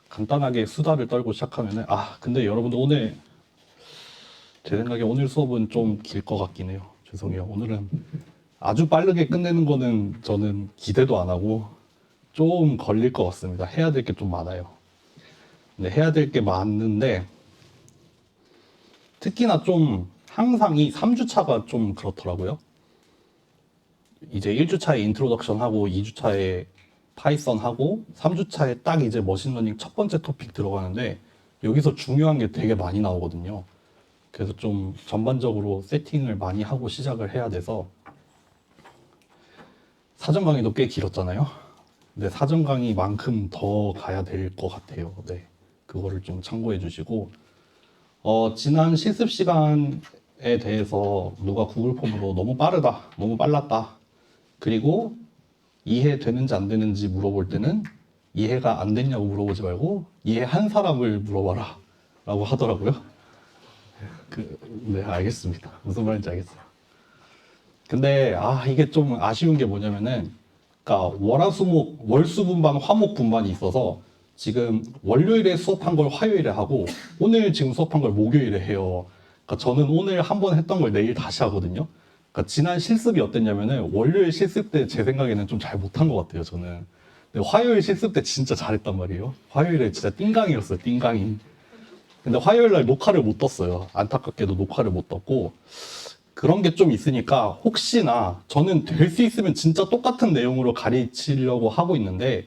간단하게 수다를 떨고 시작하면은, 근데 여러분들 오늘, 제 생각에 오늘 수업은 좀 길 것 같긴 해요. 죄송해요. 오늘은 아주 빠르게 끝내는 거는 저는 기대도 안 하고 좀 걸릴 것 같습니다. 해야 될 게 좀 많아요. 근데 해야 될 게 많은데, 특히나 좀 항상 이 3주차가 좀 그렇더라고요. 이제 1주차에 인트로덕션 하고 2주차에 파이썬 하고 3주차에 딱 이제 머신러닝 첫 번째 토픽 들어가는데 여기서 중요한 게 되게 많이 나오거든요. 그래서 좀 전반적으로 세팅을 많이 하고 시작을 해야 돼서 사전 강의도 꽤 길었잖아요. 근데 사전 강의만큼 더 가야 될 것 같아요. 네. 그거를 좀 참고해 주시고 지난 실습 시간에 대해서 누가 구글 폼으로 너무 빠르다, 너무 빨랐다. 그리고 이해되는지 안 되는지 물어볼 때는 이해가 안 됐냐고 물어보지 말고 이해한 사람을 물어봐라 라고 하더라고요. 네, 알겠습니다. 무슨 말인지 알겠어요. 근데 이게 좀 아쉬운 게 뭐냐면은 그러니까 월화수목 월수분반 화목분반이 있어서 지금 월요일에 수업한 걸 화요일에 하고 오늘 지금 수업한 걸 목요일에 해요. 그러니까 저는 오늘 한 번 했던 걸 내일 다시 하거든요. 그러니까 지난 실습이 어땠냐면은 월요일 실습 때 제 생각에는 좀 잘 못한 것 같아요. 저는. 근데 화요일 실습 때 진짜 잘했단 말이에요. 화요일에 진짜 띵강이었어요. 띵강이. 근데 화요일 날 녹화를 못 떴어요. 안타깝게도 녹화를 못 떴고 그런 게 좀 있으니까 혹시나 저는 될 수 있으면 진짜 똑같은 내용으로 가르치려고 하고 있는데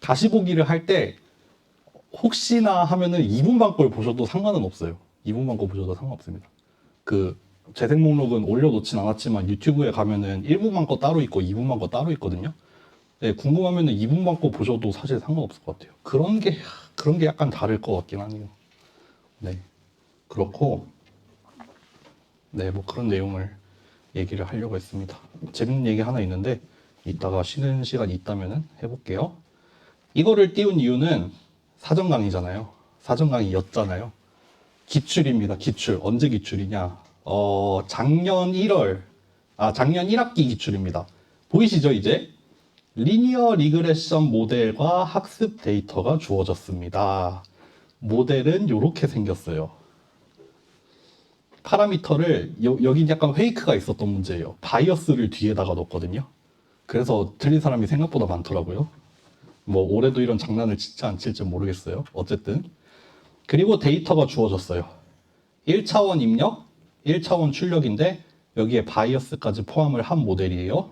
다시 보기를 할 때 혹시나 하면은 2분반 걸 보셔도 상관은 없어요. 2분반 거 보셔도 상관없습니다. 그 재생 목록은 올려놓진 않았지만 유튜브에 가면은 1분반 거 따로 있고 2분반 거 따로 있거든요. 네, 궁금하면은 2분반 거 보셔도 사실 상관없을 것 같아요. 그런 게 약간 다를 것 같긴 하네요. 네. 그렇고, 네, 뭐 그런 내용을 얘기를 하려고 했습니다. 재밌는 얘기 하나 있는데, 이따가 쉬는 시간이 있다면은 해볼게요. 이거를 띄운 이유는 사전 강의잖아요. 사전 강의였잖아요. 기출입니다. 기출. 언제 기출이냐? 작년 1월, 작년 1학기 기출입니다. 보이시죠, 이제? 리니어 리그레션 모델과 학습 데이터가 주어졌습니다. 모델은 이렇게 생겼어요. 파라미터를 여기 약간 페이크가 있었던 문제예요. 바이어스를 뒤에다가 넣었거든요. 그래서 틀린 사람이 생각보다 많더라고요. 뭐 올해도 이런 장난을 칠지 안 칠지 모르겠어요. 어쨌든 그리고 데이터가 주어졌어요. 1차원 입력, 1차원 출력인데 여기에 바이어스까지 포함을 한 모델이에요.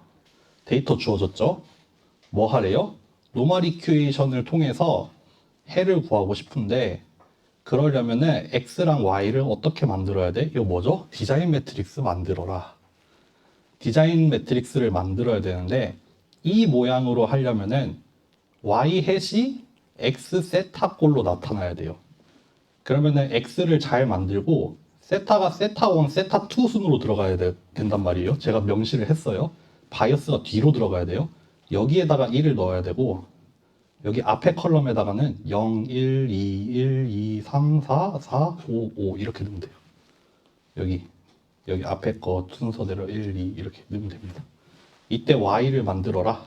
데이터 주어졌죠. 뭐 하래요? 노멀 이큐에이션을 통해서 해를 구하고 싶은데 그러려면은 X랑 Y를 어떻게 만들어야 돼? 이거 뭐죠? 디자인 매트릭스 만들어라. 디자인 매트릭스를 만들어야 되는데 이 모양으로 하려면은 Y 햇이 X 세타꼴로 나타나야 돼요. 그러면은 X를 잘 만들고 세타가 세타1, 세타2 순으로 들어가야 된단 말이에요. 제가 명시를 했어요. 바이어스가 뒤로 들어가야 돼요. 여기에다가 1을 넣어야 되고 여기 앞에 컬럼에다가는 0, 1, 2, 1, 2, 3, 4, 4, 5, 5 이렇게 넣으면 돼요. 여기 앞에 거 순서대로 1, 2 이렇게 넣으면 됩니다. 이때 y를 만들어라.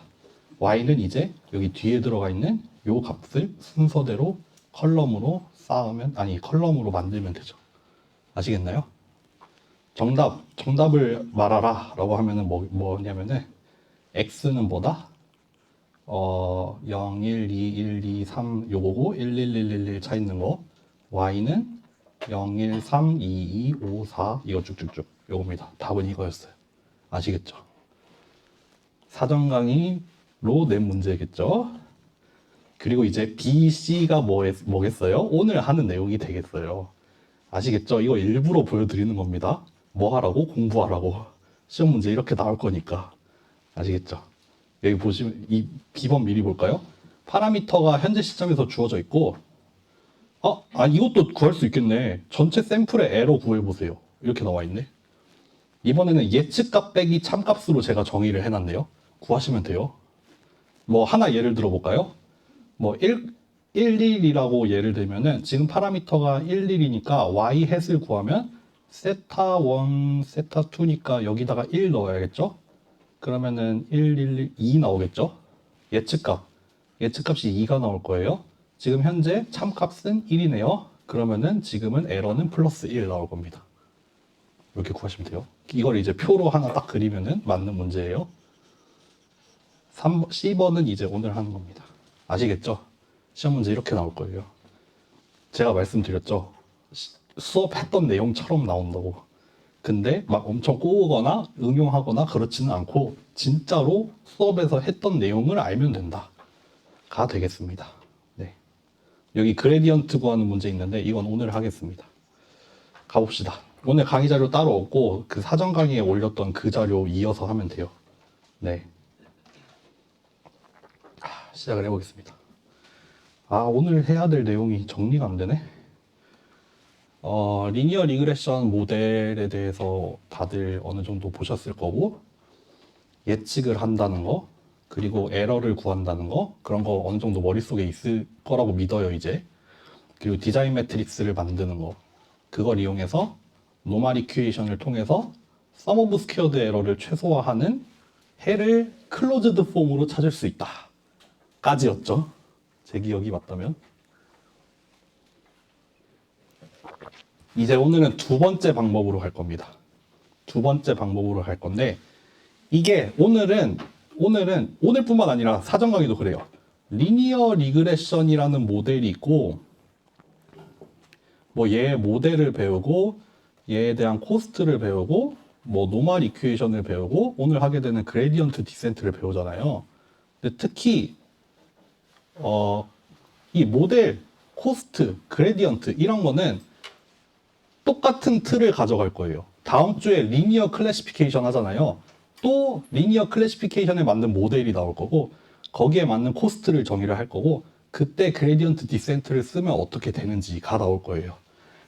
y는 이제 여기 뒤에 들어가 있는 요 값을 순서대로 컬럼으로 쌓으면 컬럼으로 만들면 되죠. 아시겠나요? 정답을 말하라 라고 하면은 뭐냐면은 x는 뭐다? 0, 1, 2, 1, 2, 3 요거고 1, 1, 1, 1, 1 차 있는 거 y는 0, 1, 3, 2, 2, 5, 4 이거 쭉쭉쭉 요겁니다. 답은 이거였어요. 아시겠죠? 사전 강의로 낸 문제겠죠? 그리고 이제 B, C가 뭐겠어요? 오늘 하는 내용이 되겠어요. 아시겠죠? 이거 일부러 보여드리는 겁니다. 뭐 하라고? 공부하라고. 시험 문제 이렇게 나올 거니까. 아시겠죠? 여기 보시면 이 B번 미리 볼까요? 파라미터가 현재 시점에서 주어져 있고 이것도 구할 수 있겠네. 전체 샘플의 에러 구해보세요. 이렇게 나와 있네. 이번에는 예측값 빼기 참값으로 제가 정의를 해놨네요. 구하시면 돼요. 뭐 하나 예를 들어볼까요? 뭐 1,1이라고 예를 들면은 지금 파라미터가 1, 1이니까 y 햇을 구하면 세타 1, 세타 2니까 여기다가 1 넣어야겠죠? 그러면은 1, 1, 2 나오겠죠? 예측값이 2가 나올 거예요. 지금 현재 참값은 1이네요. 그러면은 지금은 에러는 플러스 1 나올 겁니다. 이렇게 구하시면 돼요. 이걸 이제 표로 하나 딱 그리면은 맞는 문제예요. 10번은 이제 오늘 하는 겁니다. 아시겠죠? 시험 문제 이렇게 나올 거예요. 제가 말씀드렸죠. 수업했던 내용처럼 나온다고. 근데 막 엄청 꼬우거나 응용하거나 그렇지는 않고 진짜로 수업에서 했던 내용을 알면 된다가 되겠습니다. 네. 여기 그레디언트 구하는 문제 있는데 이건 오늘 하겠습니다. 가봅시다. 오늘 강의 자료 따로 없고 그 사전 강의에 올렸던 그 자료 이어서 하면 돼요. 네. 시작을 해보겠습니다. 오늘 해야 될 내용이 정리가 안 되네. 리니어 리그레션 모델에 대해서 다들 어느 정도 보셨을 거고, 예측을 한다는 거, 그리고 에러를 구한다는 거, 그런 거 어느 정도 머릿속에 있을 거라고 믿어요, 이제. 그리고 디자인 매트릭스를 만드는 거, 그걸 이용해서 노멀 이퀘이션을 통해서 썸 오브 스퀘어드 에러를 최소화하는 해를 클로즈드 폼으로 찾을 수 있다. 까지였죠. 제 기억이 맞다면. 이제 오늘은 두 번째 방법으로 할 겁니다. 두 번째 방법으로 할 건데, 이게 오늘뿐만 아니라 사전 강의도 그래요. 리니어 리그레션이라는 모델이 있고, 뭐 얘의 모델을 배우고, 얘에 대한 코스트를 배우고, 뭐 노멀 이퀘이션을 배우고, 오늘 하게 되는 그레디언트 디센트를 배우잖아요. 근데 특히 이 모델, 코스트, 그레디언트 이런 거는 똑같은 틀을 가져갈 거예요. 다음 주에 리니어 클래시피케이션 하잖아요. 또 리니어 클래시피케이션에 맞는 모델이 나올 거고 거기에 맞는 코스트를 정의를 할 거고 그때 그레디언트 디센트를 쓰면 어떻게 되는지가 나올 거예요.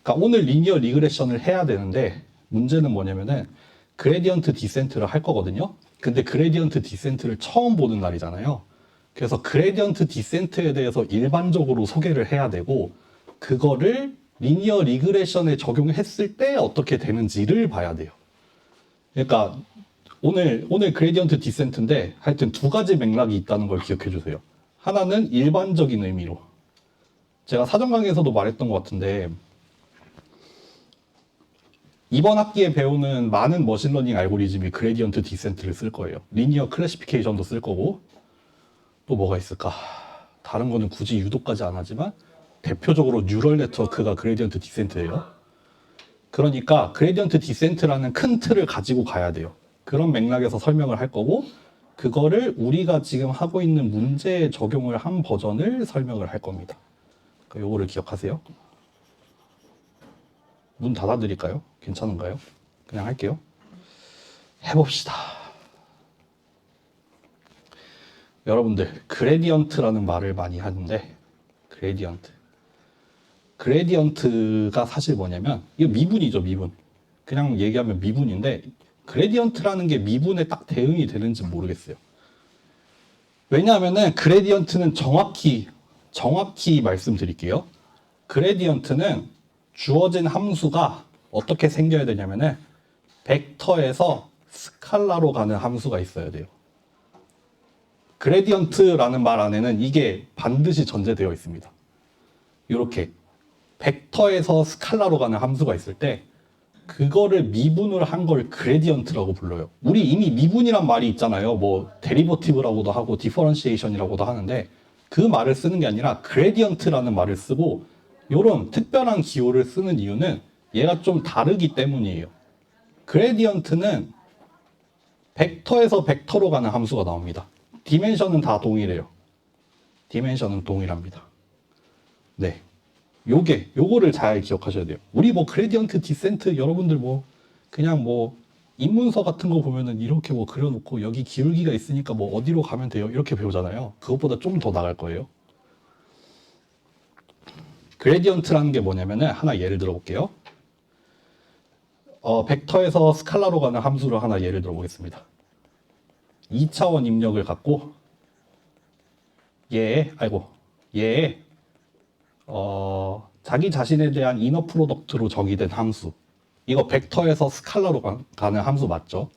그러니까 오늘 리니어 리그레션을 해야 되는데 문제는 뭐냐면은 그레디언트 디센트를 할 거거든요. 근데 그레디언트 디센트를 처음 보는 날이잖아요. 그래서 그레디언트 디센트에 대해서 일반적으로 소개를 해야 되고 그거를 리니어 리그레션에 적용했을 때 어떻게 되는지를 봐야 돼요. 그러니까 오늘 그레디언트 디센트인데 하여튼 두 가지 맥락이 있다는 걸 기억해 주세요. 하나는 일반적인 의미로. 제가 사전 강의에서도 말했던 것 같은데 이번 학기에 배우는 많은 머신러닝 알고리즘이 그레디언트 디센트를 쓸 거예요. 리니어 클래시피케이션도 쓸 거고 또 뭐가 있을까? 다른 거는 굳이 유도까지 안 하지만 대표적으로 뉴럴 네트워크가 그레디언트 디센트예요. 그러니까 그레디언트 디센트라는 큰 틀을 가지고 가야 돼요. 그런 맥락에서 설명을 할 거고 그거를 우리가 지금 하고 있는 문제에 적용을 한 버전을 설명을 할 겁니다. 그러니까 요거를 기억하세요. 문 닫아드릴까요? 괜찮은가요? 그냥 할게요. 해봅시다. 여러분들 그레디언트라는 말을 많이 하는데 그레디언트가 사실 뭐냐면 이거 미분이죠. 미분. 그냥 얘기하면 미분인데 그레디언트라는 게 미분에 딱 대응이 되는지 모르겠어요. 왜냐하면은 그레디언트는 정확히 말씀드릴게요. 그레디언트는 주어진 함수가 어떻게 생겨야 되냐면은 벡터에서 스칼라로 가는 함수가 있어야 돼요. 그레디언트라는 말 안에는 이게 반드시 전제되어 있습니다. 이렇게 벡터에서 스칼라로 가는 함수가 있을 때 그거를 미분을 한 걸 그레디언트라고 불러요. 우리 이미 미분이란 말이 있잖아요. 뭐 데리버티브라고도 하고 디퍼런시에이션이라고도 하는데 그 말을 쓰는 게 아니라 그레디언트라는 말을 쓰고 이런 특별한 기호를 쓰는 이유는 얘가 좀 다르기 때문이에요. 그레디언트는 벡터에서 벡터로 가는 함수가 나옵니다. 디멘션은 다 동일해요. 디멘션은 동일합니다. 네. 요거를 잘 기억하셔야 돼요. 우리 뭐 그레디언트 디센트 여러분들 뭐 그냥 뭐 입문서 같은 거 보면은 이렇게 뭐 그려놓고 여기 기울기가 있으니까 뭐 어디로 가면 돼요 이렇게 배우잖아요. 그것보다 좀 더 나갈 거예요. 그레디언트라는 게 뭐냐면은 하나 예를 들어볼게요. 벡터에서 스칼라로 가는 함수를 하나 예를 들어보겠습니다. 2차원 입력을 갖고 얘에 자기 자신에 대한 이너 프로덕트로 정의된 함수. 이거 벡터에서 스칼라로 가는 함수 맞죠?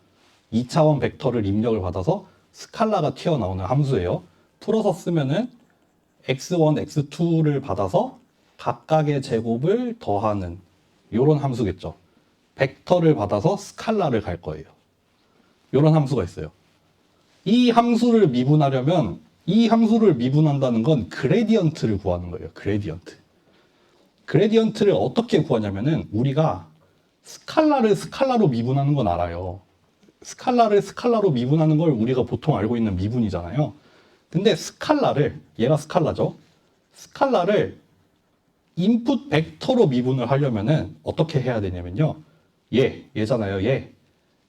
2차원 벡터를 입력을 받아서 스칼라가 튀어나오는 함수예요. 풀어서 쓰면은 x1, x2를 받아서 각각의 제곱을 더하는 이런 함수겠죠. 벡터를 받아서 스칼라를 갈 거예요. 이런 함수가 있어요. 이 함수를 미분하려면 이 함수를 미분한다는 건 그레디언트를 구하는 거예요. 그레디언트. 그레디언트를 어떻게 구하냐면은 우리가 스칼라를 스칼라로 미분하는 건 알아요. 스칼라를 스칼라로 미분하는 걸 우리가 보통 알고 있는 미분이잖아요. 근데 스칼라를, 얘가 스칼라죠. 스칼라를 인풋 벡터로 미분을 하려면은 어떻게 해야 되냐면요. 얘잖아요.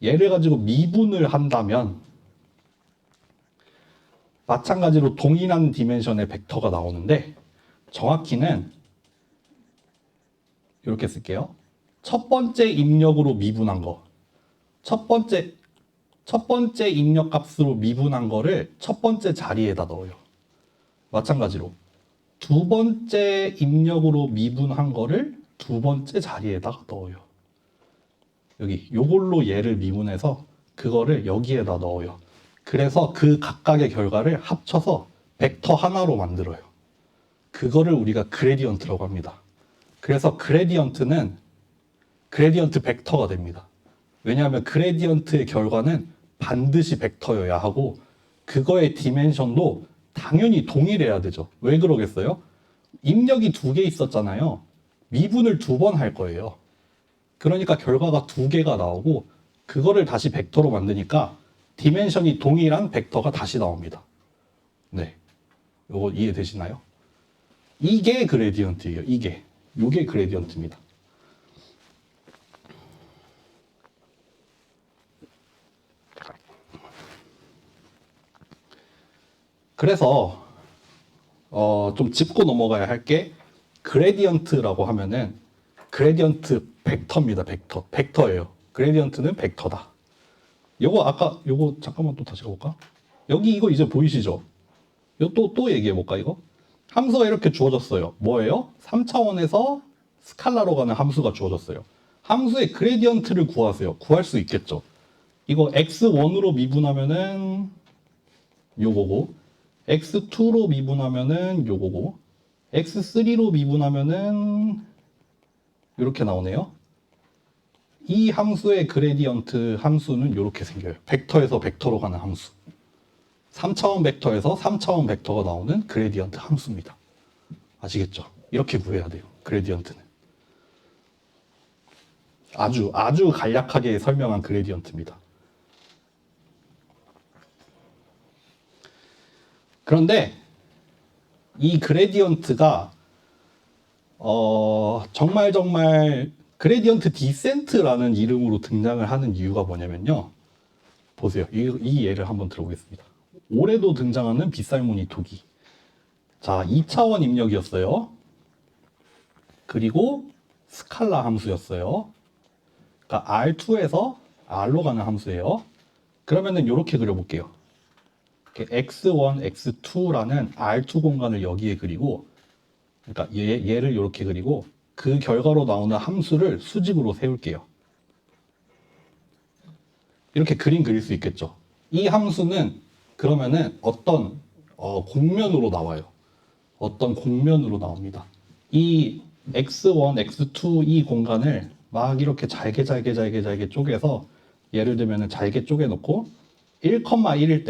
얘를 가지고 미분을 한다면 마찬가지로 동일한 디멘션의 벡터가 나오는데 정확히는 이렇게 쓸게요. 첫 번째 입력으로 미분한 거. 첫 번째 입력 값으로 미분한 거를 첫 번째 자리에다 넣어요. 마찬가지로 두 번째 입력으로 미분한 거를 두 번째 자리에다가 넣어요. 여기 요걸로 얘를 미분해서 그거를 여기에다 넣어요. 그래서 그 각각의 결과를 합쳐서 벡터 하나로 만들어요. 그거를 우리가 그레디언트라고 합니다. 그래서 그레디언트는 그레디언트 벡터가 됩니다. 왜냐하면 그레디언트의 결과는 반드시 벡터여야 하고 그거의 디멘션도 당연히 동일해야 되죠. 왜 그러겠어요? 입력이 두 개 있었잖아요. 미분을 두 번 할 거예요. 그러니까 결과가 두 개가 나오고 그거를 다시 벡터로 만드니까 디멘션이 동일한 벡터가 다시 나옵니다. 네, 요거 이해되시나요? 이게 그레디언트예요. 요게 그레디언트입니다. 그래서 좀 짚고 넘어가야 할 게 그레디언트라고 하면은 그레디언트 벡터입니다. 벡터예요. 그레디언트는 벡터다. 요거 잠깐만 또 다시 가볼까? 여기 이거 이제 보이시죠? 또 얘기해 볼까 이거? 함수가 이렇게 주어졌어요. 뭐예요? 3차원에서 스칼라로 가는 함수가 주어졌어요. 함수의 그레디언트를 구하세요. 구할 수 있겠죠? 이거 x1으로 미분하면은 요거고 x2로 미분하면은 요거고 x3로 미분하면은 이렇게 나오네요. 이 함수의 그레디언트 함수는 이렇게 생겨요. 벡터에서 벡터로 가는 함수. 3차원 벡터에서 3차원 벡터가 나오는 그레디언트 함수입니다. 아시겠죠? 이렇게 구해야 돼요. 그레디언트는. 아주 간략하게 설명한 그레디언트입니다. 그런데 이 그레디언트가 정말 그레디언트 디센트라는 이름으로 등장을 하는 이유가 뭐냐면요. 보세요. 이 예를 한번 들어보겠습니다. 올해도 등장하는 빗살무늬 토기. 자, 2차원 입력이었어요. 그리고 스칼라 함수였어요. 그러니까 R2에서 R로 가는 함수예요. 그러면은 이렇게 그려볼게요. x1, x2라는 R2 공간을 여기에 그리고, 그러니까 얘를 이렇게 그리고 그 결과로 나오는 함수를 수직으로 세울게요. 이렇게 그림 그릴 수 있겠죠. 이 함수는 그러면은 어떤 공면으로 나와요. 어떤 공면으로 나옵니다. 이 x1, x2 이 공간을 막 이렇게 잘게 쪼개서 예를 들면 잘게 쪼개놓고 1,1일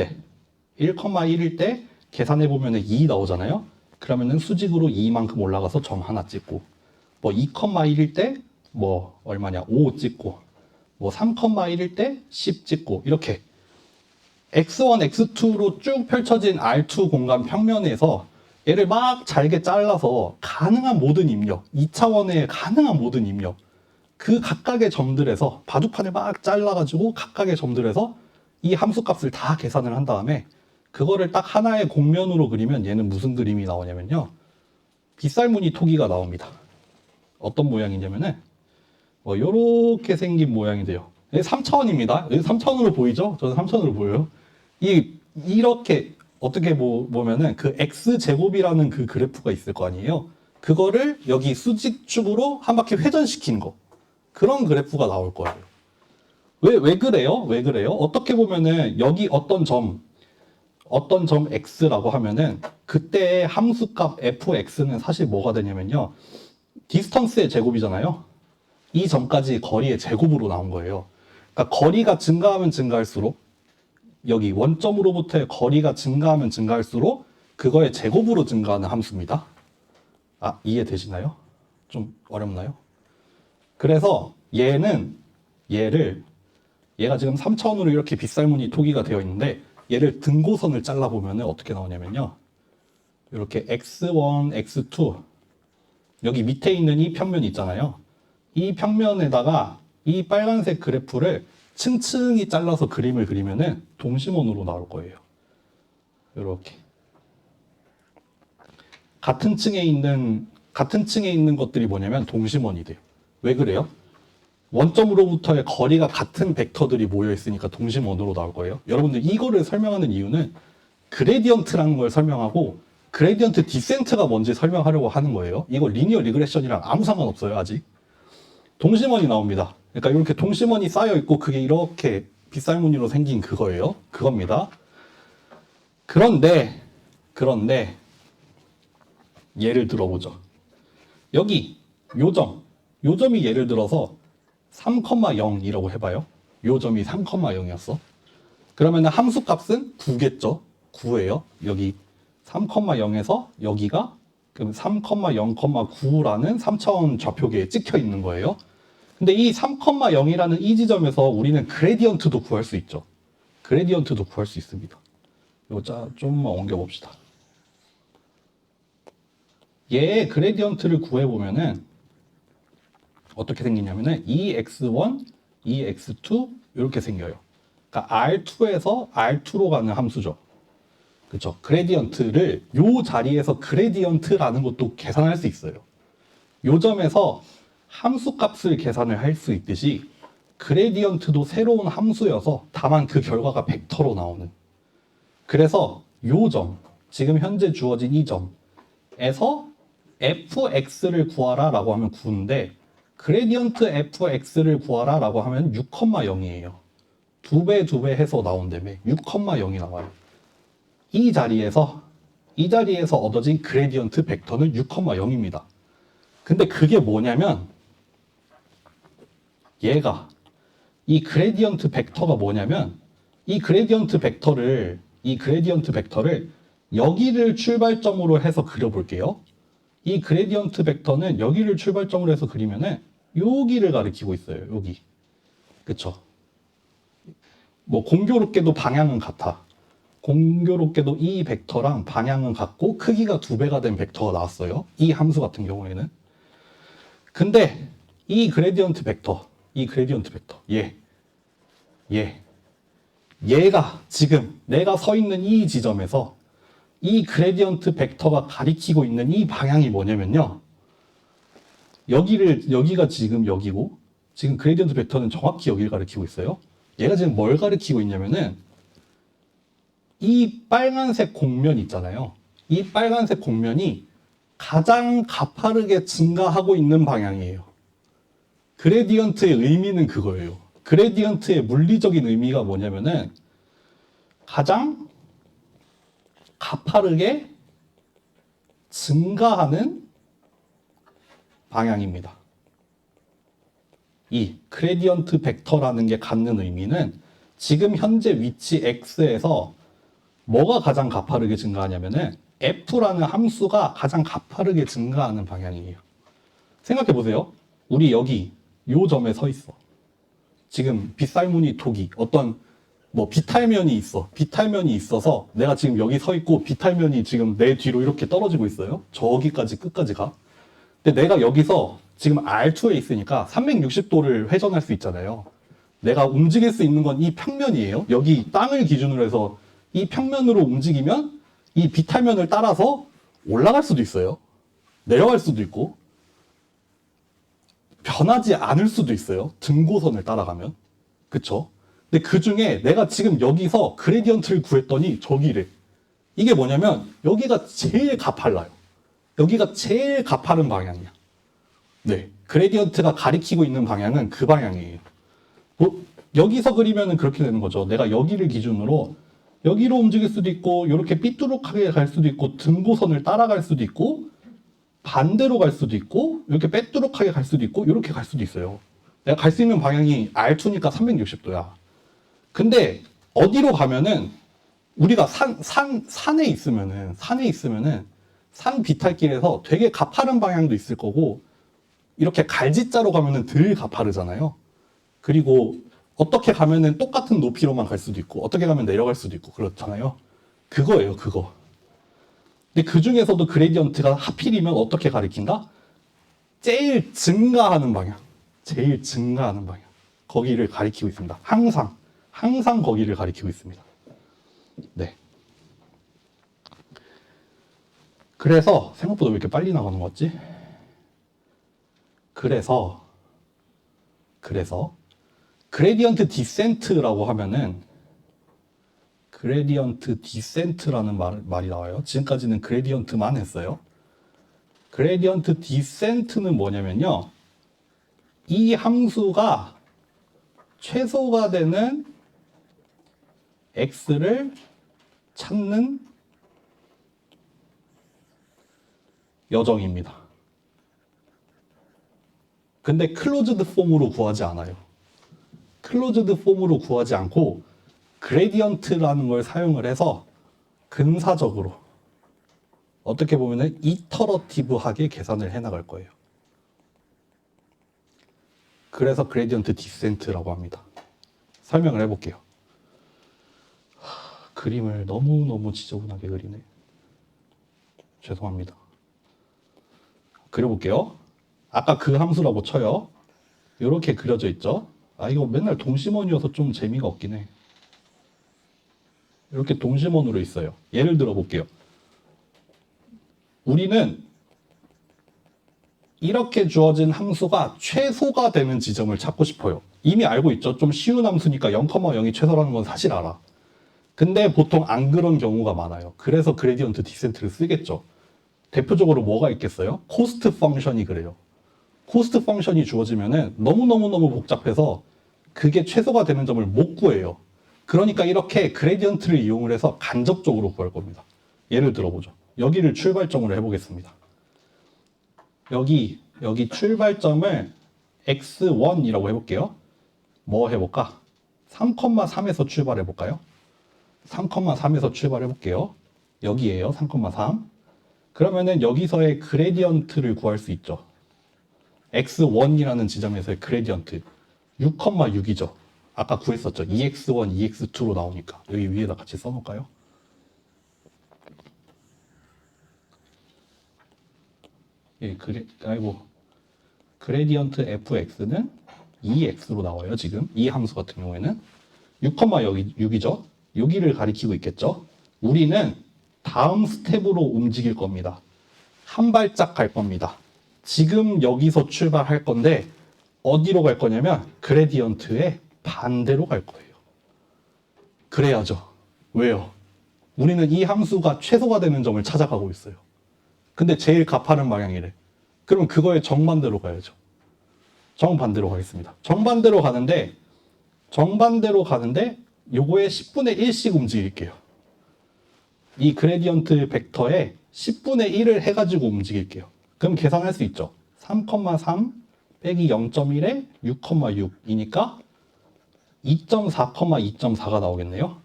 때 계산해 보면 2 나오잖아요. 그러면은 수직으로 2만큼 올라가서 점 하나 찍고 뭐 2,1일 때 뭐 얼마냐 5 찍고 뭐 3,1일 때 10 찍고 이렇게 x1, x2로 쭉 펼쳐진 R2 공간 평면에서 얘를 막 잘게 잘라서 가능한 모든 입력, 2차원의 가능한 모든 입력 그 각각의 점들에서 바둑판을 막 잘라가지고 각각의 점들에서 이 함수 값을 다 계산을 한 다음에 그거를 딱 하나의 공면으로 그리면 얘는 무슨 그림이 나오냐면요. 빗살무늬 토기가 나옵니다. 어떤 모양이냐면은 뭐 요렇게 생긴 모양이 돼요. 3차원입니다. 3차원으로 보이죠? 저는 3차원으로 보여요. 이렇게 어떻게 보면은 그 x제곱이라는 그 그래프가 있을 거 아니에요. 그거를 여기 수직축으로 한 바퀴 회전시킨 거. 그런 그래프가 나올 거예요. 왜 그래요? 어떻게 보면은 여기 어떤 점, 어떤 점 x라고 하면은 그때의 함수값 fx는 사실 뭐가 되냐면요. 디스턴스의 제곱이잖아요. 이 점까지 거리의 제곱으로 나온 거예요. 그러니까 거리가 증가하면 증가할수록 여기 원점으로부터의 거리가 증가하면 증가할수록 그거의 제곱으로 증가하는 함수입니다. 아, 이해되시나요? 좀 어렵나요? 그래서 얘가 지금 3차원으로 이렇게 빗살무늬 토기가 되어 있는데 얘를 등고선을 잘라보면 어떻게 나오냐면요. 이렇게 x1, x2 여기 밑에 있는 이 평면 있잖아요. 이 평면에다가 이 빨간색 그래프를 층층이 잘라서 그림을 그리면은 동심원으로 나올 거예요. 이렇게 같은 층에 있는 것들이 뭐냐면 동심원이 돼요. 왜 그래요? 원점으로부터의 거리가 같은 벡터들이 모여 있으니까 동심원으로 나올 거예요. 여러분들 이거를 설명하는 이유는 그레디언트라는 걸 설명하고 그레디언트 디센트가 뭔지 설명하려고 하는 거예요. 이거 리니어 리그레션이랑 아무 상관없어요, 아직. 동심원이 나옵니다. 그러니까 이렇게 동심원이 쌓여 있고 그게 이렇게 빗살무늬로 생긴 그거예요. 그겁니다. 그런데 예를 들어보죠. 여기 요 점이 예를 들어서 3,0이라고 해봐요. 요 점이 3,0이었어. 그러면 함수 값은 9겠죠. 9예요. 여기 3,0에서 여기가 그럼 3,0,9라는 3차원 좌표계에 찍혀 있는 거예요. 근데 이 3,0이라는 이 지점에서 우리는 그레디언트도 구할 수 있죠. 그레디언트도 구할 수 있습니다. 이거 좀만 옮겨봅시다. 얘의 그레디언트를 구해보면은 어떻게 생기냐면은 EX1, EX2 이렇게 생겨요. 그러니까 R2에서 R2로 가는 함수죠. 그렇죠. 그레디언트를 요 자리에서 그레디언트라는 것도 계산할 수 있어요. 요 점에서 함수 값을 계산을 할 수 있듯이 그레디언트도 새로운 함수여서 다만 그 결과가 벡터로 나오는. 그래서 요 점, 지금 현재 주어진 이 점에서 fx를 구하라 라고 하면 9인데 그레디언트 fx를 구하라 라고 하면 6,0이에요. 2배 해서 나온다며 6,0이 나와요. 이 자리에서 얻어진 그레디언트 벡터는 6,0입니다. 근데 그게 뭐냐면 이 그레디언트 벡터가 뭐냐면 이 그레디언트 벡터를 여기를 출발점으로 해서 그려볼게요. 이 그레디언트 벡터는 여기를 출발점으로 해서 그리면은 여기를 가리키고 있어요. 여기. 그쵸? 뭐 공교롭게도 방향은 같아. 공교롭게도 이 벡터랑 방향은 같고 크기가 2배가 된 벡터가 나왔어요. 이 함수 같은 경우에는. 근데 이 그레디언트 벡터, 얘가 지금 내가 서 있는 이 지점에서 이 그레디언트 벡터가 가리키고 있는 이 방향이 뭐냐면요. 여기가 지금 여기고, 지금 그레디언트 벡터는 정확히 여기를 가리키고 있어요. 얘가 지금 뭘 가리키고 있냐면은, 이 빨간색 곡면 있잖아요. 이 빨간색 곡면이 가장 가파르게 증가하고 있는 방향이에요. 그레디언트의 의미는 그거예요. 그레디언트의 물리적인 의미가 뭐냐면은, 가장 가파르게 증가하는 방향입니다. 이 그레디언트 벡터라는 게 갖는 의미는 지금 현재 위치 x에서 뭐가 가장 가파르게 증가하냐면은 f라는 함수가 가장 가파르게 증가하는 방향이에요. 생각해 보세요. 우리 여기 요 점에 서 있어. 지금 빗살무늬 토기 어떤 뭐 비탈면이 있어서 내가 지금 여기 서 있고 비탈면이 지금 내 뒤로 이렇게 떨어지고 있어요. 저기까지 끝까지 가. 근데 내가 여기서 지금 R2에 있으니까 360도를 회전할 수 있잖아요. 내가 움직일 수 있는 건 이 평면이에요. 여기 땅을 기준으로 해서 이 평면으로 움직이면 이 비탈면을 따라서 올라갈 수도 있어요. 내려갈 수도 있고 변하지 않을 수도 있어요. 등고선을 따라가면. 그쵸? 근데 그 중에 내가 지금 여기서 그레디언트를 구했더니 저기래. 이게 뭐냐면 여기가 제일 가팔라요. 여기가 제일 가파른 방향이야. 네. 그레디언트가 가리키고 있는 방향은 그 방향이에요. 뭐, 여기서 그리면은 그렇게 되는 거죠. 내가 여기를 기준으로 여기로 움직일 수도 있고 이렇게 삐뚤어하게 갈 수도 있고 등고선을 따라갈 수도 있고 반대로 갈 수도 있고 이렇게 빼뚜룩하게 갈 수도 있고 이렇게 갈 수도 있어요. 내가 갈 수 있는 방향이 R2니까 360도야. 근데 어디로 가면은 우리가 산에 있으면은 산 비탈길에서 되게 가파른 방향도 있을 거고 이렇게 갈지자로 가면은 덜 가파르잖아요. 그리고 어떻게 가면은 똑같은 높이로만 갈 수도 있고 어떻게 가면 내려갈 수도 있고 그렇잖아요. 그거예요, 그거. 근데 그 중에서도 그레디언트가 하필이면 어떻게 가리킨다? 제일 증가하는 방향. 제일 증가하는 방향. 거기를 가리키고 있습니다. 항상 거기를 가리키고 있습니다. 네. 그래서 생각보다 왜 이렇게 빨리 나가는 것 같지? 그래서 그레디언트 디센트라고 하면은 그레디언트 디센트라는 말이 나와요. 지금까지는 그레디언트만 했어요. 그레디언트 디센트는 뭐냐면요. 이 함수가 최소가 되는 x를 찾는 여정입니다. 근데 클로즈드 폼으로 구하지 않아요. 클로즈드 폼으로 구하지 않고 그레디언트라는 걸 사용을 해서 근사적으로 어떻게 보면은 이터러티브하게 계산을 해 나갈 거예요. 그래서 그레디언트 디센트라고 합니다. 설명을 해볼게요. 그림을 너무너무 지저분하게 그리네. 죄송합니다. 그려볼게요. 아까 그 함수라고 쳐요. 이렇게 그려져 있죠. 아, 이거 맨날 동심원이어서 좀 재미가 없긴 해. 이렇게 동심원으로 있어요. 예를 들어 볼게요. 우리는 이렇게 주어진 함수가 최소가 되는 지점을 찾고 싶어요. 이미 알고 있죠. 좀 쉬운 함수니까 0,0이 최소라는 건 사실 알아. 근데 보통 안 그런 경우가 많아요. 그래서 그레디언트 디센트를 쓰겠죠. 대표적으로 뭐가 있겠어요? 코스트 펑션이 그래요. 코스트 펑션이 주어지면은 너무너무너무 복잡해서 그게 최소가 되는 점을 못 구해요. 그러니까 이렇게 그레디언트를 이용을 해서 간접적으로 구할 겁니다. 예를 들어보죠. 여기를 출발점으로 해보겠습니다. 여기 출발점을 x1이라고 해볼게요. 뭐 해볼까? 3,3에서 출발해볼까요? 3,3에서 출발해볼게요. 여기에요. 3,3. 그러면은 여기서의 그레디언트를 구할 수 있죠. x1이라는 지점에서의 그레디언트 6,6이죠. 아까 구했었죠. 2x1, 2x2로 나오니까. 여기 위에다 같이 써놓을까요? 예, 그레디언트 fx는 2x로 나와요. 지금 이 함수 같은 경우에는 6,6이죠. 여기를 가리키고 있겠죠. 우리는 다음 스텝으로 움직일 겁니다. 한 발짝 갈 겁니다. 지금 여기서 출발할 건데 어디로 갈 거냐면 그레디언트의 반대로 갈 거예요. 그래야죠. 왜요? 우리는 이 함수가 최소가 되는 점을 찾아가고 있어요. 근데 제일 가파른 방향이래. 그럼 그거의 정반대로 가야죠. 정반대로 가겠습니다. 정반대로 가는데 요거의 10분의 1씩 움직일게요. 이 그레디언트 벡터에 10분의 1을 해가지고 움직일게요. 그럼 계산할 수 있죠. 3,3 빼기 0.1에 6,6이니까 2.4, 2.4가 나오겠네요.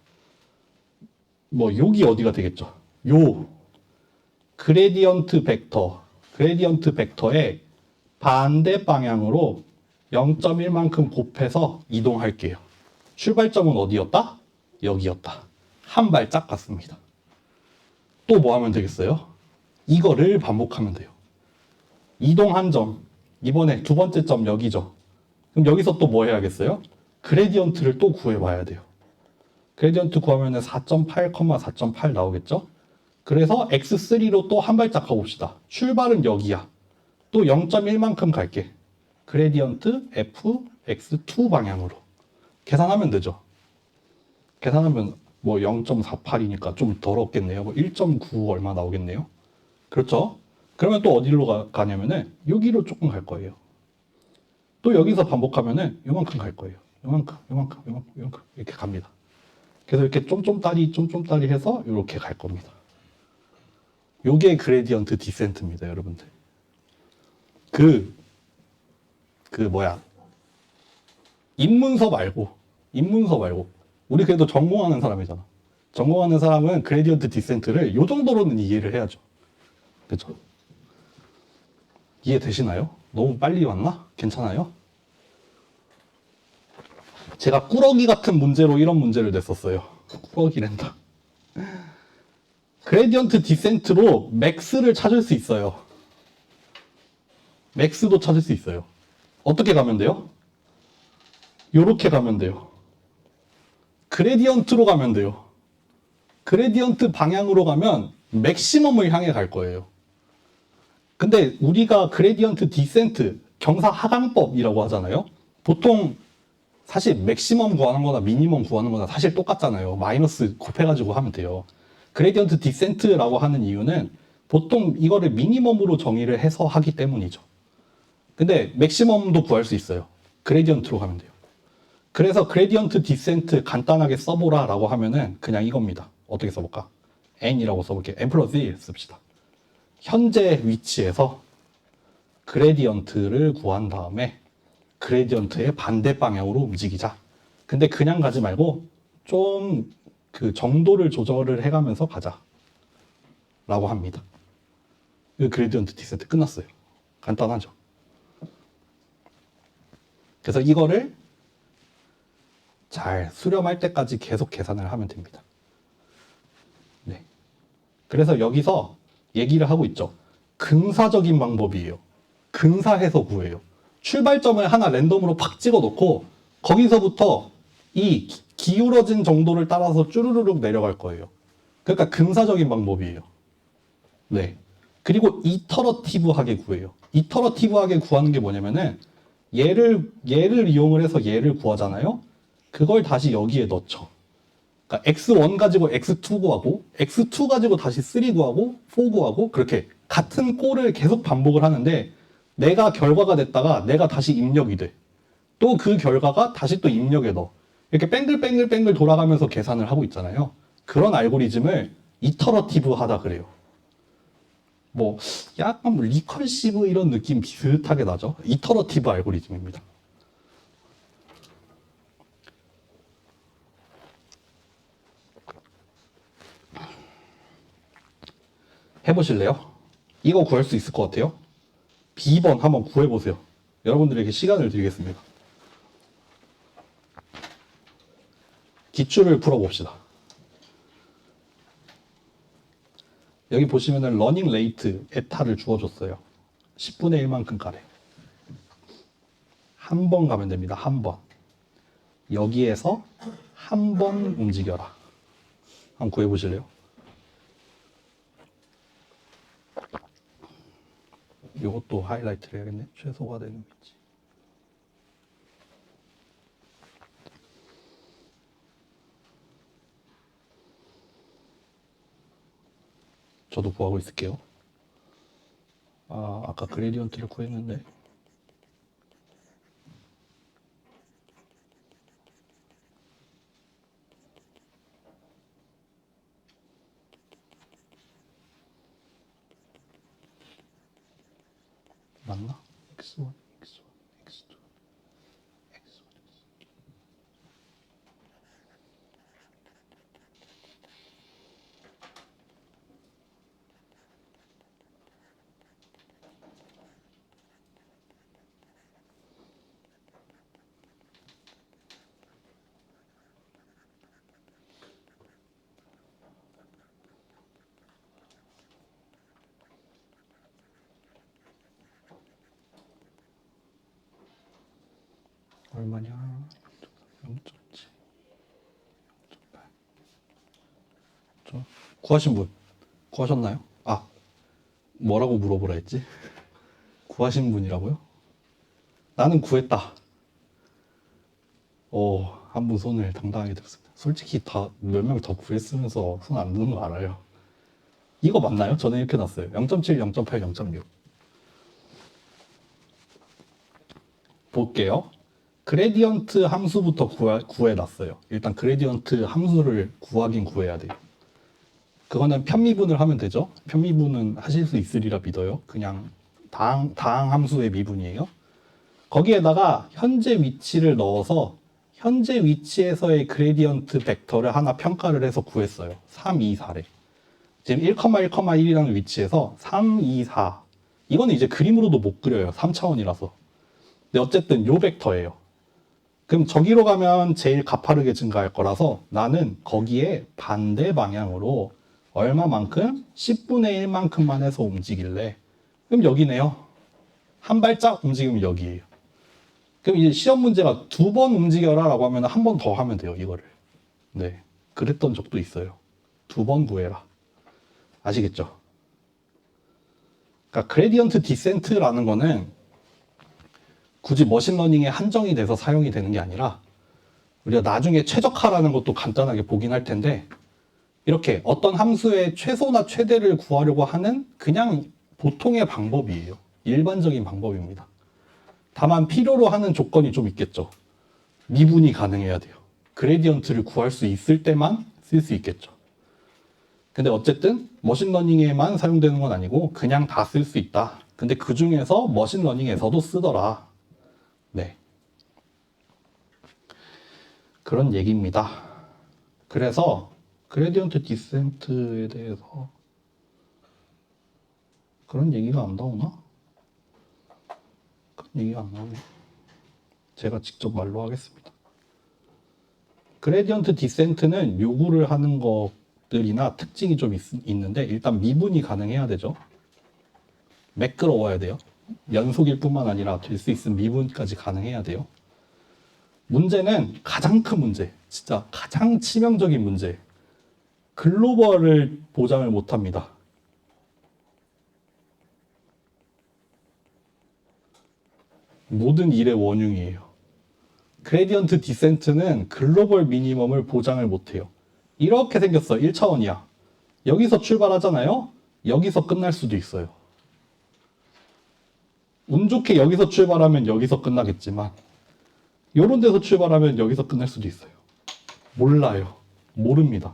뭐 여기 어디가 되겠죠? 요 그레디언트 벡터의 반대 방향으로 0.1만큼 곱해서 이동할게요. 출발점은 어디였다? 여기였다. 한 발짝 갔습니다. 또 뭐 하면 되겠어요? 이거를 반복하면 돼요. 이동한 점, 이번에 두 번째 점 여기죠. 그럼 여기서 또 뭐 해야겠어요? 그레디언트를 또 구해봐야 돼요. 그레디언트 구하면 4.8, 4.8 나오겠죠? 그래서 x3로 또 한 발짝 가봅시다. 출발은 여기야. 또 0.1만큼 갈게. 그레디언트 f x2 방향으로. 계산하면 되죠. 계산하면 뭐 0.48이니까 좀 덜 얻겠네요. 뭐 1.9 얼마 나오겠네요. 그렇죠? 그러면 또 어디로 가냐면은 여기로 조금 갈 거예요. 또 여기서 반복하면은 요만큼 갈 거예요. 요만큼 이렇게 갑니다. 그래서 이렇게 쫌쫌따리 해서 이렇게 갈 겁니다. 요게 그레디언트 디센트입니다, 여러분들. 입문서 말고, 우리 그래도 전공하는 사람이잖아. 전공하는 사람은 그레디언트 디센트를 요 정도로는 이해를 해야죠. 그쵸? 이해되시나요? 너무 빨리 왔나? 괜찮아요? 제가 꾸러기 같은 문제로 이런 문제를 냈었어요. 꾸러기랜다. 그레디언트 디센트로 맥스를 찾을 수 있어요. 맥스도 찾을 수 있어요. 어떻게 가면 돼요? 요렇게 가면 돼요. 그레디언트로 가면 돼요. 그레디언트 방향으로 가면 맥시멈을 향해 갈 거예요. 근데 우리가 그레디언트 디센트, 경사 하강법이라고 하잖아요. 보통 사실 맥시멈 구하는 거나 미니멈 구하는 거나 사실 똑같잖아요. 마이너스 곱해가지고 하면 돼요. 그레디언트 디센트라고 하는 이유는 보통 이거를 미니멈으로 정의를 해서 하기 때문이죠. 근데 맥시멈도 구할 수 있어요. 그레디언트로 가면 돼요. 그래서 그레디언트 디센트 간단하게 써보라 라고 하면은 그냥 이겁니다. 어떻게 써볼까? n이라고 써볼게요. n 플러스 1 씁시다. 현재 위치에서 그레디언트를 구한 다음에 그레디언트의 반대 방향으로 움직이자. 근데 그냥 가지 말고 좀 그 정도를 조절을 해가면서 가자 라고 합니다. 그 그레디언트 디센트 끝났어요. 간단하죠. 그래서 이거를 잘 수렴할 때까지 계속 계산을 하면 됩니다. 네. 그래서 여기서 얘기를 하고 있죠. 근사적인 방법이에요. 근사해서 구해요. 출발점을 하나 랜덤으로 팍 찍어 놓고 거기서부터 이 기울어진 정도를 따라서 쭈르르륵 내려갈 거예요. 그러니까 근사적인 방법이에요. 네. 그리고 이터러티브하게 구해요. 이터러티브하게 구하는 게 뭐냐면은 얘를 이용을 해서 얘를 구하잖아요. 그걸 다시 여기에 넣죠. 그러니까 x1 가지고 x2 구하고 x2 가지고 다시 3 구하고 4 구하고 그렇게 같은 꼴을 계속 반복을 하는데 내가 결과가 됐다가 내가 다시 입력이 돼. 또 그 결과가 다시 또 입력에 넣어. 이렇게 뱅글뱅글 돌아가면서 계산을 하고 있잖아요. 그런 알고리즘을 이터러티브 하다 그래요. 뭐 약간 리커시브 이런 느낌 비슷하게 나죠. 이터러티브 알고리즘입니다. 해보실래요? 이거 구할 수 있을 것 같아요? B번 한번 구해보세요. 여러분들에게 시간을 드리겠습니다. 기출을 풀어봅시다. 여기 보시면은 러닝 레이트 에타를 주어줬어요. 10분의 1만큼 가래. 한 번 가면 됩니다. 한 번. 여기에서 한 번 움직여라. 한번 구해보실래요? 이것도 하이라이트를 해야겠네. 최소가 되는 위치. 저도 구하고 있을게요. 아까 그레디언트를 구했는데. 맞나? x1, x1, x2, x1. 얼마냐? 0.7, 0.8. 구하신 분 구하셨나요? 뭐라고 물어보라 했지? 구하신 분이라고요? 나는 구했다. 한 분 손을 당당하게 들었습니다. 솔직히 다 몇 명 더 구했으면서 손 안 드는 거 알아요. 이거 맞나요? 저는 이렇게 놨어요. 0.7, 0.8, 0.6. 볼게요. 그레디언트 함수부터 구해놨어요. 일단 그레디언트 함수를 구하긴 구해야 돼요. 그거는 편미분을 하면 되죠. 편미분은 하실 수 있으리라 믿어요. 그냥 다항 함수의 미분이에요. 거기에다가 현재 위치를 넣어서 현재 위치에서의 그레디언트 벡터를 하나 평가를 해서 구했어요. 3, 2, 4래. 지금 1, 1,1이라는 위치에서 3, 2, 4. 이거는 이제 그림으로도 못 그려요. 3차원이라서. 근데 어쨌든 요 벡터예요. 그럼 저기로 가면 제일 가파르게 증가할 거라서 나는 거기에 반대 방향으로 얼마만큼? 10분의 1만큼만 해서 움직일래. 그럼 여기네요. 한 발짝 움직이면 여기에요. 그럼 이제 시험 문제가 2번 움직여라 라고 하면 한 번 더 하면 돼요, 이거를. 네. 그랬던 적도 있어요. 2번 구해라. 아시겠죠? 그러니까 그레디언트 디센트라는 거는 굳이 머신러닝에 한정이 돼서 사용이 되는 게 아니라 우리가 나중에 최적화라는 것도 간단하게 보긴 할 텐데 이렇게 어떤 함수의 최소나 최대를 구하려고 하는 그냥 보통의 방법이에요. 일반적인 방법입니다. 다만 필요로 하는 조건이 좀 있겠죠. 미분이 가능해야 돼요. 그레디언트를 구할 수 있을 때만 쓸 수 있겠죠. 근데 어쨌든 머신러닝에만 사용되는 건 아니고 그냥 다 쓸 수 있다. 근데 그 중에서 머신러닝에서도 쓰더라. 네. 그런 얘기입니다. 그래서 그레디언트 디센트에 대해서 그런 얘기가 안 나오나? 그런 얘기가 안 나오네. 제가 직접 말로 하겠습니다. 그레디언트 디센트는 요구를 하는 것들이나 특징이 좀 있는데 일단 미분이 가능해야 되죠. 매끄러워야 돼요. 연속일 뿐만 아니라 될 수 있는 미분까지 가능해야 돼요. 문제는 가장 큰 문제, 진짜 가장 치명적인 문제. 글로벌을 보장을 못합니다. 모든 일의 원흉이에요. 그레디언트 디센트는 글로벌 미니멈을 보장을 못해요. 이렇게 생겼어. 1차원이야. 여기서 출발하잖아요. 여기서 끝날 수도 있어요. 운 좋게 여기서 출발하면 여기서 끝나겠지만 요런 데서 출발하면 여기서 끝날 수도 있어요. 몰라요. 모릅니다.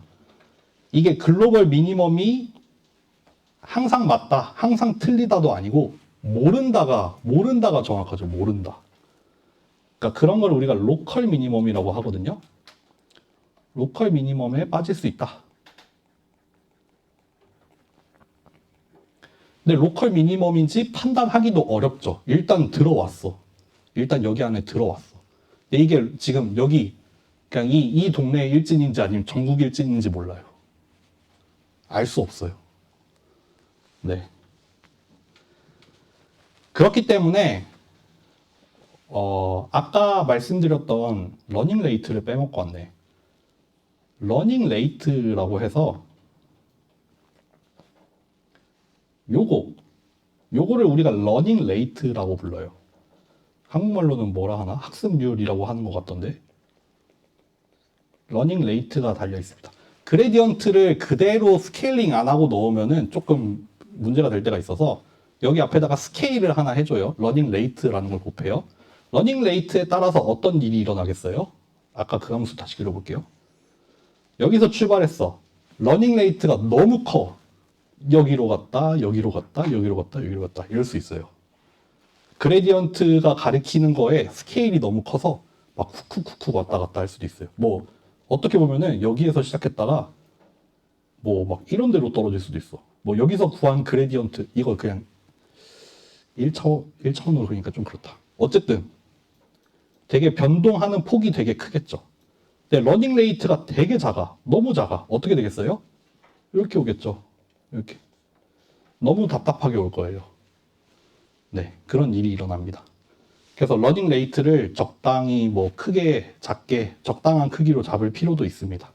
이게 글로벌 미니멈이 항상 맞다, 항상 틀리다도 아니고 모른다가 정확하죠. 모른다. 그러니까 그런 걸 우리가 로컬 미니멈이라고 하거든요. 로컬 미니멈에 빠질 수 있다. 근데 로컬 미니멈인지 판단하기도 어렵죠. 일단 들어왔어. 일단 여기 안에 들어왔어. 근데 이게 지금 여기 그냥 이 동네의 일진인지 아니면 전국 일진인지 몰라요. 알 수 없어요. 네. 그렇기 때문에 아까 말씀드렸던 러닝 레이트를 빼먹고 왔네. 러닝 레이트라고 해서 요거를 우리가 러닝 레이트라고 불러요. 한국말로는 뭐라 하나? 학습률이라고 하는 것 같던데. 러닝 레이트가 달려 있습니다. 그레디언트를 그대로 스케일링 안 하고 넣으면은 조금 문제가 될 때가 있어서 여기 앞에다가 스케일을 하나 해줘요. 러닝 레이트라는 걸 곱해요. 러닝 레이트에 따라서 어떤 일이 일어나겠어요? 아까 그 함수 다시 그려볼게요. 여기서 출발했어. 러닝 레이트가 너무 커. 여기로 갔다, 여기로 갔다, 여기로 갔다, 여기로 갔다. 이럴 수 있어요. 그레디언트가 가리키는 거에 스케일이 너무 커서 막 쿡쿡쿡쿡 왔다 갔다 할 수도 있어요. 뭐 어떻게 보면은 여기에서 시작했다가 뭐 막 이런 데로 떨어질 수도 있어. 뭐 여기서 구한 그레디언트 이걸 그냥 1차원으로 그러니까 좀 그렇다. 어쨌든 되게 변동하는 폭이 되게 크겠죠. 근데 러닝 레이트가 되게 작아. 너무 작아. 어떻게 되겠어요? 이렇게 오겠죠. 이렇게. 너무 답답하게 올 거예요. 네, 그런 일이 일어납니다. 그래서 러닝 레이트를 적당히 뭐 크게, 작게, 적당한 크기로 잡을 필요도 있습니다.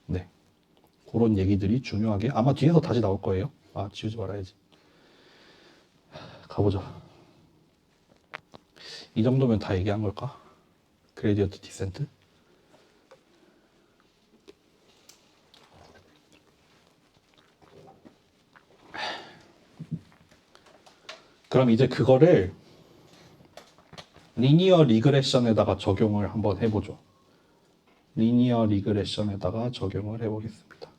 네. 그런 얘기들이 중요하게 아마 뒤에서 다시 나올 거예요. 아, 지우지 말아야지. 가보자. 이 정도면 다 얘기한 걸까? 그레디언트 디센트? 그럼 이제 그거를 리니어 리그레션에다가 적용을 한번 해보죠. 리니어 리그레션에다가 적용을 해보겠습니다.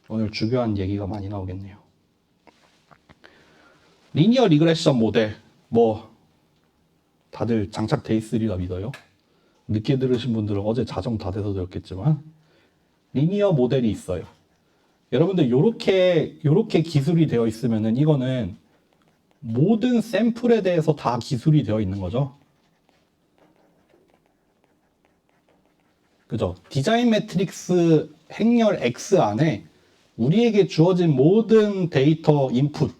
오늘 주요한 얘기가 많이 나오겠네요. 리니어 리그레션 모델 뭐 다들 장착돼 있으리라 믿어요. 늦게 들으신 분들은 어제 자정 다 돼서 들었겠지만 리니어 모델이 있어요. 여러분들 요렇게 기술이 되어 있으면은 이거는 모든 샘플에 대해서 다 기술이 되어 있는 거죠. 그죠? 디자인 매트릭스 행렬 X 안에 우리에게 주어진 모든 데이터 인풋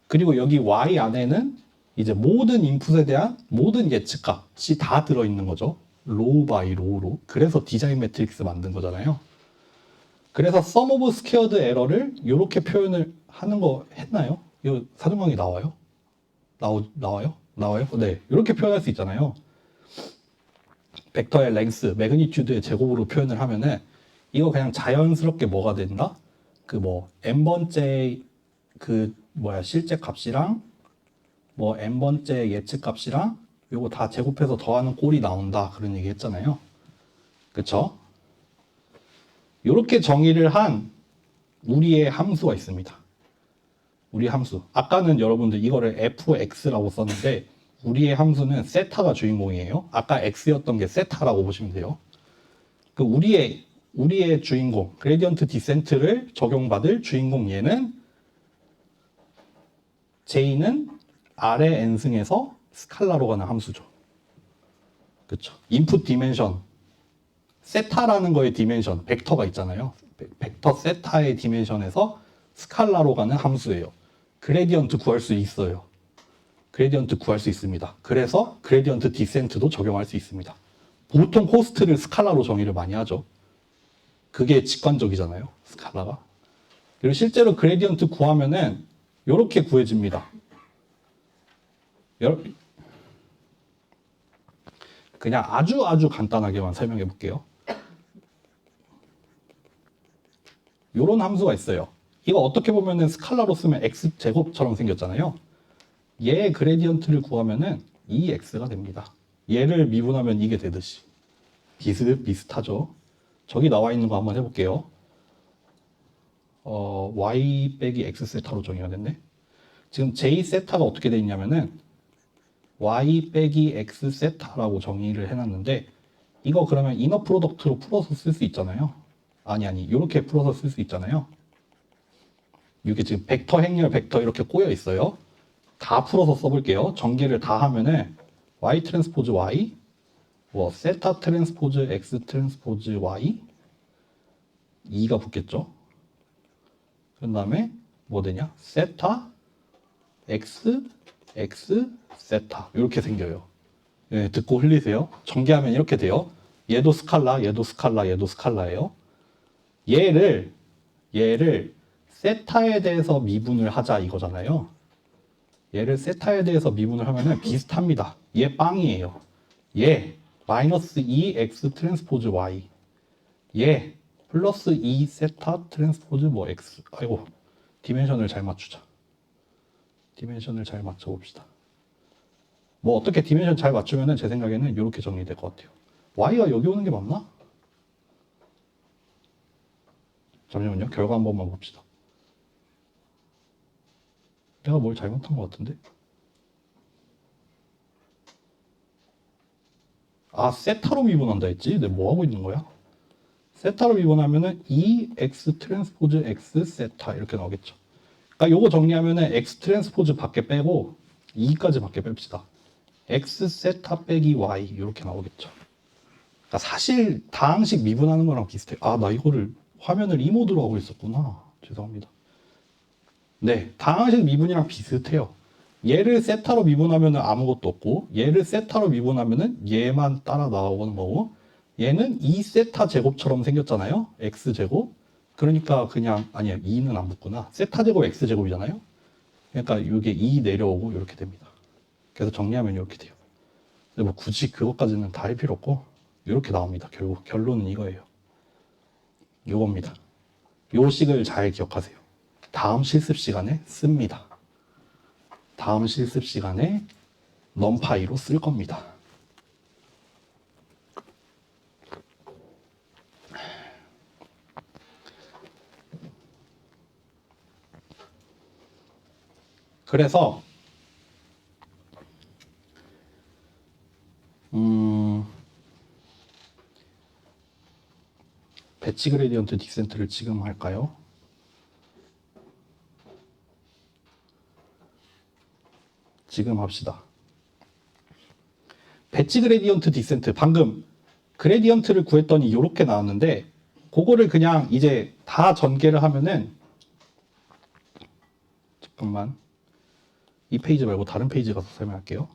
그리고 여기 Y 안에는 이제 모든 인풋에 대한 모든 예측값이 다 들어있는 거죠. 로우 바이 로우로. 그래서 디자인 매트릭스 만든 거잖아요. 그래서 sum of squared error를 이렇게 표현을 하는 거 했나요? 이거 사전 강의 나와요? 나와요? 나와요? 네. 이렇게 표현할 수 있잖아요. 벡터의 랭스, 매그니튜드의 제곱으로 표현을 하면은 이거 그냥 자연스럽게 뭐가 된다? 그 뭐 n번째 그 뭐야 실제 값이랑 뭐 n번째 예측 값이랑 요거 다 제곱해서 더하는 꼴이 나온다 그런 얘기 했잖아요. 그쵸? 요렇게 정의를 한 우리의 함수가 있습니다. 우리 함수. 아까는 여러분들 이거를 fx라고 썼는데 우리의 함수는 세타가 주인공이에요. 아까 x였던 게 세타라고 보시면 돼요. 그 우리의 주인공, 그레디언트 디센트를 적용받을 주인공 얘는 j는 아래 n승에서 스칼라로 가는 함수죠. 그쵸? 인풋 디멘션, 세타라는 거의 디멘션, 벡터가 있잖아요. 벡터 세타의 디멘션에서 스칼라로 가는 함수예요. 그레디언트 구할 수 있어요. 그레디언트 구할 수 있습니다. 그래서 그레디언트 디센트도 적용할 수 있습니다. 보통 호스트를 스칼라로 정의를 많이 하죠. 그게 직관적이잖아요. 스칼라가. 그리고 실제로 그레디언트 구하면은 이렇게 구해집니다. 그냥 아주 간단하게만 설명해 볼게요. 이런 함수가 있어요. 이거 어떻게 보면은 스칼라로 쓰면 x제곱처럼 생겼잖아요. 얘 그레디언트를 구하면은 2x가 됩니다. 얘를 미분하면 이게 되듯이. 비슷하죠. 저기 나와 있는 거 한번 해볼게요. y 빼기 x 세타로 정의가 됐네. 지금 j 세타가 어떻게 돼 있냐면은 y 빼기 x 세타라고 정의를 해놨는데 이거 그러면 이너 프로덕트로 풀어서 쓸 수 있잖아요. 아니 이렇게 풀어서 쓸 수 있잖아요. 이게 지금 벡터 행렬 벡터 이렇게 꼬여 있어요. 다 풀어서 써볼게요. 전개를 다 하면은 y 트랜스포즈 y 뭐 세타 트랜스포즈 x 트랜스포즈 y 2가 붙겠죠. 그 다음에 뭐 되냐? 세타 x 세타 이렇게 생겨요. 예, 듣고 흘리세요. 전개하면 이렇게 돼요. 얘도 스칼라, 얘도 스칼라, 얘도 스칼라예요. 얘를 세타에 대해서 미분을 하자 이거잖아요. 얘를 세타에 대해서 미분을 하면은 비슷합니다. 얘 빵이에요. 얘 마이너스 2x 트랜스포즈 y 얘 플러스 2 세타 트랜스포즈 뭐 x. 아이고 디멘션을 잘 맞추자. 디멘션을 잘 맞춰봅시다. 뭐 어떻게 디멘션 잘 맞추면은 제 생각에는 이렇게 정리될 것 같아요. y가 여기 오는 게 맞나? 잠시만요. 결과 한 번만 봅시다. 내가 뭘 잘못한 것 같은데? 아, 세타로 미분한다 했지? 내가 뭐 하고 있는 거야? 세타로 미분하면은 2x 트랜스포즈 x 세타 이렇게 나오겠죠. 그러니까 요거 정리하면은 x 트랜스포즈 밖에 빼고 2까지 밖에 뺍시다. x 세타 빼기 y 이렇게 나오겠죠. 그러니까 사실 다항식 미분하는 거랑 비슷해요. 아, 나 이거를 화면을 이 모드로 하고 있었구나. 죄송합니다. 네, 다항식 미분이랑 비슷해요. 얘를 세타로 미분하면 아무것도 없고 얘를 세타로 미분하면 얘만 따라 나오는 거고 얘는 2세타 제곱처럼 생겼잖아요. x제곱. 그러니까 그냥 아니야 2는 안 붙구나. 세타 제곱 x제곱이잖아요. 그러니까 이게 2 내려오고 이렇게 됩니다. 그래서 정리하면 이렇게 돼요. 뭐 굳이 그것까지는 다 할 필요 없고 이렇게 나옵니다. 결국 결론은 이거예요. 요겁니다. 요 식을 잘 기억하세요. 다음 실습 시간에 씁니다. 다음 실습 시간에 넘파이로 쓸 겁니다. 그래서 배치 그레디언트 디센트를 지금 할까요? 지금 합시다. 배치 그레디언트 디센트, 방금 그레디언트를 구했더니 이렇게 나왔는데 그거를 그냥 이제 다 전개를 하면은, 잠깐만, 이 페이지 말고 다른 페이지 가서 설명할게요.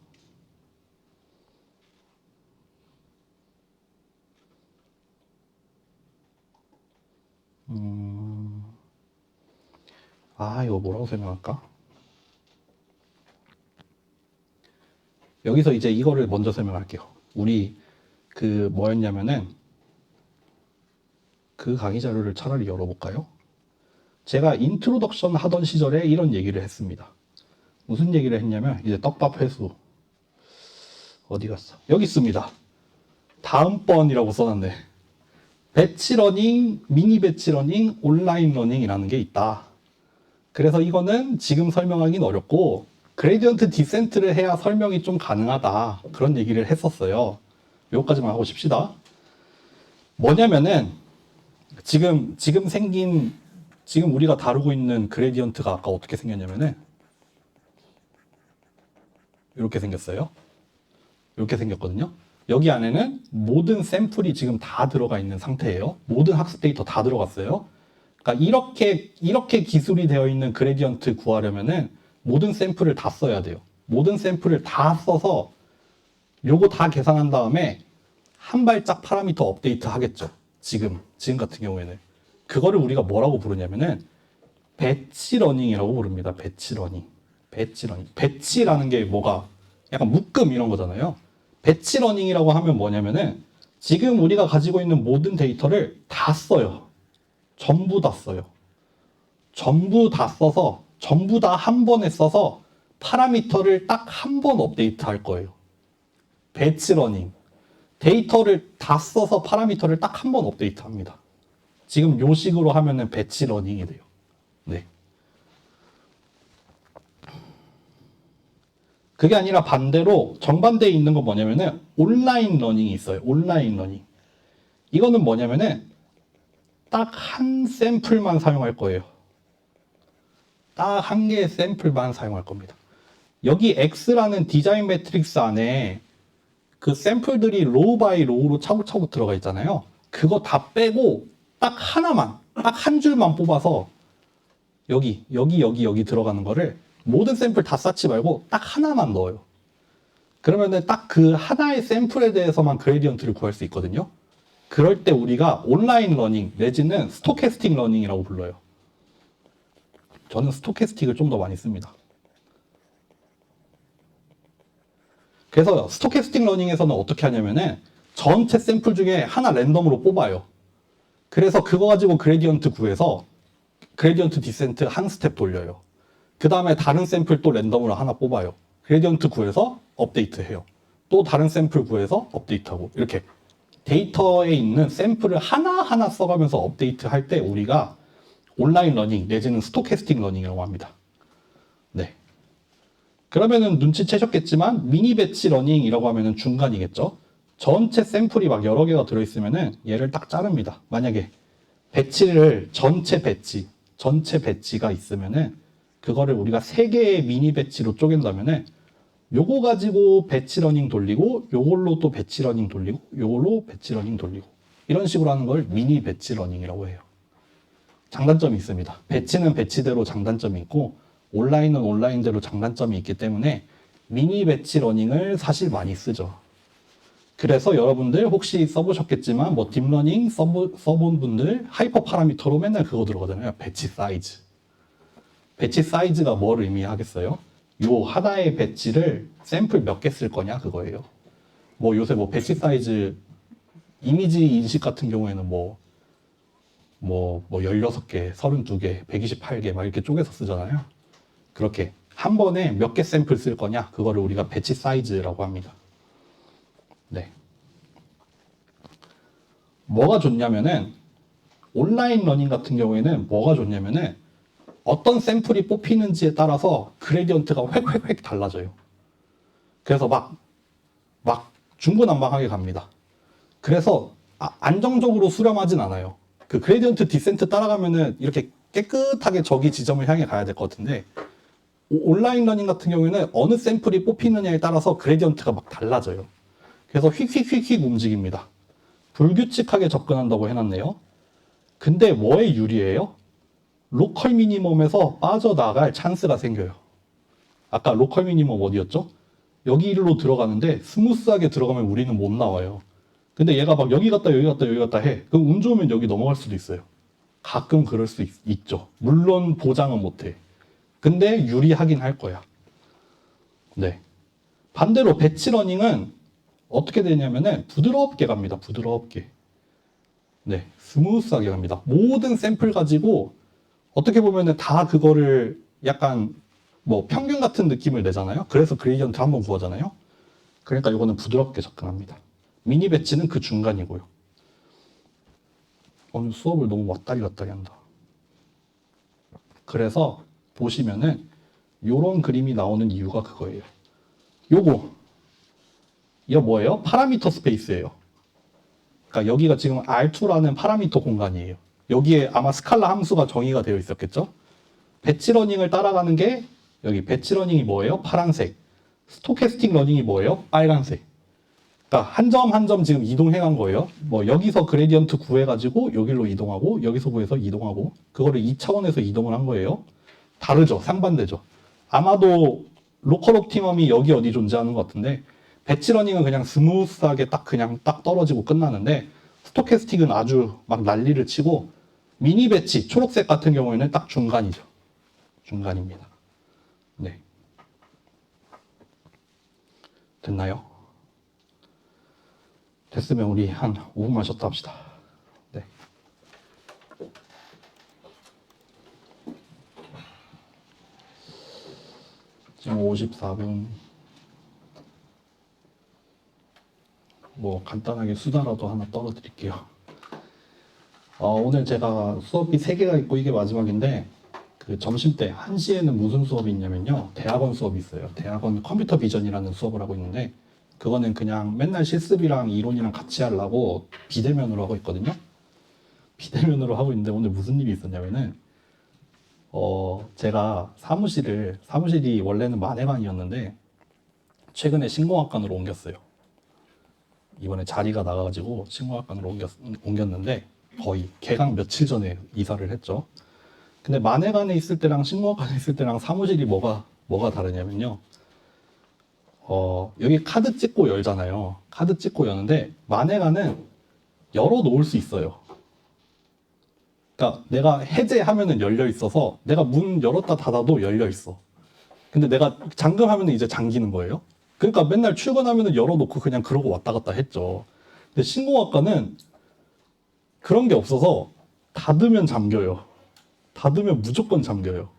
이거 뭐라고 설명할까? 여기서 이제 이거를 먼저 설명할게요. 우리 그 뭐였냐면은, 그 강의 자료를 차라리 열어볼까요? 제가 인트로덕션 하던 시절에 이런 얘기를 했습니다. 무슨 얘기를 했냐면, 이제 떡밥 회수 어디 갔어? 여기 있습니다. 다음번이라고 써놨네. 배치 러닝, 미니 배치 러닝, 온라인 러닝이라는 게 있다. 그래서 이거는 지금 설명하기는 어렵고 그레디언트 디센트를 해야 설명이 좀 가능하다, 그런 얘기를 했었어요. 요거까지만 하고 싶시다. 뭐냐면은 지금 우리가 다루고 있는 그레디언트가 아까 어떻게 생겼냐면은 이렇게 생겼어요. 이렇게 생겼거든요. 여기 안에는 모든 샘플이 지금 다 들어가 있는 상태예요. 모든 학습 데이터 다 들어갔어요. 그러니까 이렇게 기술이 되어 있는 그레디언트 구하려면은 모든 샘플을 다 써야 돼요. 모든 샘플을 다 써서 요거 다 계산한 다음에 한 발짝 파라미터 업데이트 하겠죠. 지금 같은 경우에는 그거를 우리가 뭐라고 부르냐면은 배치 러닝이라고 부릅니다. 배치 러닝. 배치라는 게 뭐가 약간 묶음 이런 거잖아요. 배치 러닝이라고 하면 뭐냐면은 지금 우리가 가지고 있는 모든 데이터를 다 써요. 전부 다 써요. 전부 다 써서 전부 다 한 번에 써서 파라미터를 딱 한 번 업데이트 할 거예요. 배치 러닝. 데이터를 다 써서 파라미터를 딱 한 번 업데이트 합니다. 지금 요 식으로 하면은 배치 러닝이 돼요. 네. 그게 아니라 반대로 정반대에 있는 건 뭐냐면은 온라인 러닝이 있어요. 온라인 러닝. 이거는 뭐냐면은 딱 한 샘플만 사용할 거예요. 딱 한 개의 샘플만 사용할 겁니다. 여기 X라는 디자인 매트릭스 안에 그 샘플들이 로우 바이 로우로 차곡차곡 들어가 있잖아요. 그거 다 빼고 딱 하나만, 딱 한 줄만 뽑아서 여기 들어가는 거를 모든 샘플 다 쌓지 말고 딱 하나만 넣어요. 그러면은 딱 그 하나의 샘플에 대해서만 그레디언트를 구할 수 있거든요. 그럴 때 우리가 온라인 러닝 내지는 스토캐스틱 러닝이라고 불러요. 저는 스토캐스틱을 좀 더 많이 씁니다. 그래서 스토캐스틱 러닝에서는 어떻게 하냐면은 전체 샘플 중에 하나 랜덤으로 뽑아요. 그래서 그거 가지고 그레디언트 구해서 그레디언트 디센트 한 스텝 돌려요. 그 다음에 다른 샘플 또 랜덤으로 하나 뽑아요. 그레디언트 구해서 업데이트 해요. 또 다른 샘플 구해서 업데이트하고, 이렇게 데이터에 있는 샘플을 하나하나 써가면서 업데이트 할 때 우리가 온라인 러닝 내지는 스토캐스틱 러닝이라고 합니다. 네. 그러면은 눈치채셨겠지만 미니 배치 러닝이라고 하면은 중간이겠죠. 전체 샘플이 막 여러 개가 들어있으면은 얘를 딱 자릅니다. 만약에 배치를 전체 배치가 있으면은 그거를 우리가 3개의 미니 배치로 쪼갠다면은 요거 가지고 배치 러닝 돌리고 요걸로 또 배치 러닝 돌리고 요걸로 배치 러닝 돌리고 이런 식으로 하는 걸 미니 배치 러닝이라고 해요. 장단점이 있습니다. 배치는 배치대로 장단점이 있고 온라인은 온라인대로 장단점이 있기 때문에 미니 배치 러닝을 사실 많이 쓰죠. 그래서 여러분들 혹시 써보셨겠지만 뭐 딥러닝 써본 분들 하이퍼 파라미터로 맨날 그거 들어가잖아요. 배치 사이즈. 배치 사이즈가 뭘 의미하겠어요? 요 하나의 배치를 샘플 몇 개 쓸 거냐 그거예요. 뭐 요새 뭐 배치 사이즈 이미지 인식 같은 경우에는 뭐 16개, 32개, 128개 막 이렇게 쪼개서 쓰잖아요. 그렇게 한 번에 몇 개 샘플 쓸 거냐, 그거를 우리가 배치 사이즈라고 합니다. 네. 뭐가 좋냐면은 온라인 러닝 같은 경우에는 뭐가 좋냐면은 어떤 샘플이 뽑히는지에 따라서 그레디언트가 획획획 달라져요. 그래서 막 중구난방하게 갑니다. 그래서 안정적으로 수렴하진 않아요. 그 그레디언트 디센트 따라가면은 이렇게 깨끗하게 저기 지점을 향해 가야 될 것 같은데, 온라인 러닝 같은 경우에는 어느 샘플이 뽑히느냐에 따라서 그레디언트가 막 달라져요. 그래서 휙휙휙휙 움직입니다. 불규칙하게 접근한다고 해놨네요. 근데 뭐에 유리해요? 로컬 미니멈에서 빠져나갈 찬스가 생겨요. 아까 로컬 미니멈 어디였죠? 여기로 들어가는데 스무스하게 들어가면 우리는 못 나와요. 근데 얘가 막 여기 갔다 여기 갔다 여기 갔다 해. 그럼 운 좋으면 여기 넘어갈 수도 있어요. 가끔 그럴 수 있죠. 물론 보장은 못해. 근데 유리하긴 할 거야. 네. 반대로 배치 러닝은 어떻게 되냐면은 부드럽게 갑니다. 부드럽게. 네. 스무스하게 갑니다. 모든 샘플 가지고 어떻게 보면은 다 그거를 약간 뭐 평균 같은 느낌을 내잖아요. 그래서 그레디언트 한번 구하잖아요. 그러니까 이거는 부드럽게 접근합니다. 미니 배치는 그 중간이고요. 오늘 수업을 너무 왔다리 갔다리 한다. 그래서 보시면은 요런 그림이 나오는 이유가 그거예요. 이거 뭐예요? 파라미터 스페이스예요. 그러니까 여기가 지금 R2라는 파라미터 공간이에요. 여기에 아마 스칼라 함수가 정의가 되어 있었겠죠? 배치 러닝을 따라가는 게 여기 배치 러닝이 뭐예요? 파란색. 스토캐스틱 러닝이 뭐예요? 빨간색. 그러니까 한 점 한 점 지금 이동해 간 거예요. 뭐 여기서 그레디언트 구해가지고 여기로 이동하고 여기서 구해서 이동하고 그거를 2차원에서 이동을 한 거예요. 다르죠. 상반되죠. 아마도 로컬 옵티멈이 여기 어디 존재하는 것 같은데 배치 러닝은 그냥 스무스하게 그냥 딱 떨어지고 끝나는데 스토캐스틱은 아주 막 난리를 치고 미니 배치 초록색 같은 경우에는 딱 중간이죠. 중간입니다. 네. 됐나요? 됐으면 우리 한 5분만 쉬었다 합시다. 네. 지금 54분. 뭐 간단하게 수다라도 하나 떨어드릴게요. 오늘 제가 수업이 3개가 있고 이게 마지막인데 그 점심때 1시에는 무슨 수업이 있냐면요. 대학원 수업이 있어요. 대학원 컴퓨터 비전이라는 수업을 하고 있는데 그거는 그냥 맨날 실습이랑 이론이랑 같이 하려고 비대면으로 하고 있거든요. 비대면으로 하고 있는데 오늘 무슨 일이 있었냐면은 제가 사무실이 원래는 만회관이었는데 최근에 신공학관으로 옮겼어요. 이번에 자리가 나가가지고 신공학관으로 옮겼는데 거의 개강 며칠 전에 이사를 했죠. 근데 만회관에 있을 때랑 신공학관에 있을 때랑 사무실이 뭐가 다르냐면요. 여기 카드 찍고 열잖아요. 카드 찍고 여는데 만회관은 열어 놓을 수 있어요. 그러니까 내가 해제하면은 열려 있어서 내가 문 열었다 닫아도 열려 있어. 근데 내가 잠금하면은 이제 잠기는 거예요. 그러니까 맨날 출근하면은 열어놓고 그냥 그러고 왔다 갔다 했죠. 근데 신공학과는 그런 게 없어서 닫으면 잠겨요. 닫으면 무조건 잠겨요.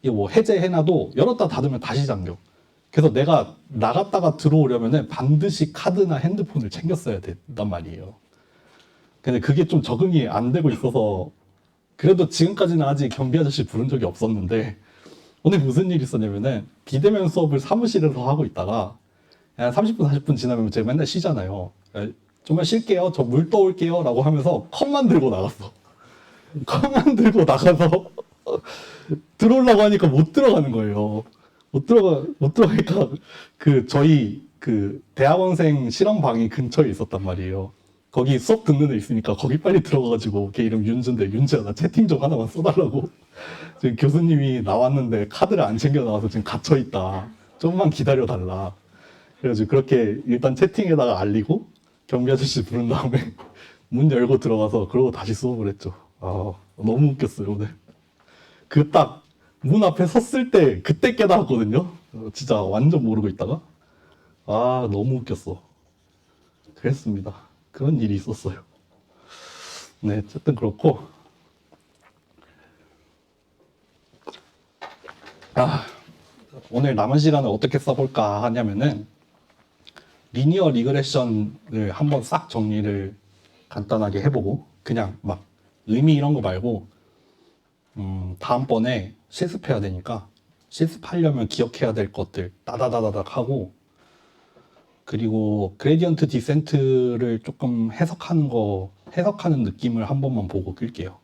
이게 뭐 해제해놔도 열었다 닫으면 다시 잠겨. 그래서 내가 나갔다가 들어오려면은 반드시 카드나 핸드폰을 챙겼어야 된단 말이에요. 근데 그게 좀 적응이 안 되고 있어서 그래도 지금까지는 아직 경비 아저씨 부른 적이 없었는데 오늘 무슨 일이 있었냐면은 비대면 수업을 사무실에서 하고 있다가 한 30분 40분 지나면 제가 맨날 쉬잖아요. 좀만 쉴게요. 저 물 떠올게요. 라고 하면서 컵만 들고 나갔어. 컵만 들고 나가서 들어오려고 하니까 못 들어가는 거예요. 못 들어가니까 저희 대학원생 실험방이 근처에 있었단 말이에요. 거기 수업 듣는 애 있으니까 거기 빨리 들어가가지고 걔 이름 윤주인데 윤주야 나 채팅 좀 하나만 써달라고. 지금 교수님이 나왔는데 카드를 안 챙겨 나와서 지금 갇혀 있다. 좀만 기다려 달라. 그래가지고 그렇게 일단 채팅에다가 알리고 경비 아저씨 부른 다음에 문 열고 들어가서 그러고 다시 수업을 했죠. 너무 웃겼어요 오늘. 그 딱 문 앞에 섰을 때 그때 깨달았거든요. 진짜 완전 모르고 있다가 너무 웃겼어. 그랬습니다. 그런 일이 있었어요. 네, 어쨌든 그렇고 오늘 남은 시간을 어떻게 써볼까 하냐면은 리니어 리그레션을 한번 싹 정리를 간단하게 해보고 그냥 막 의미 이런 거 말고 다음번에 실습해야 되니까 실습하려면 기억해야 될 것들 따다다다닥 하고 그리고 그레디언트 디센트를 조금 해석하는 느낌을 한 번만 보고 끝낼게요.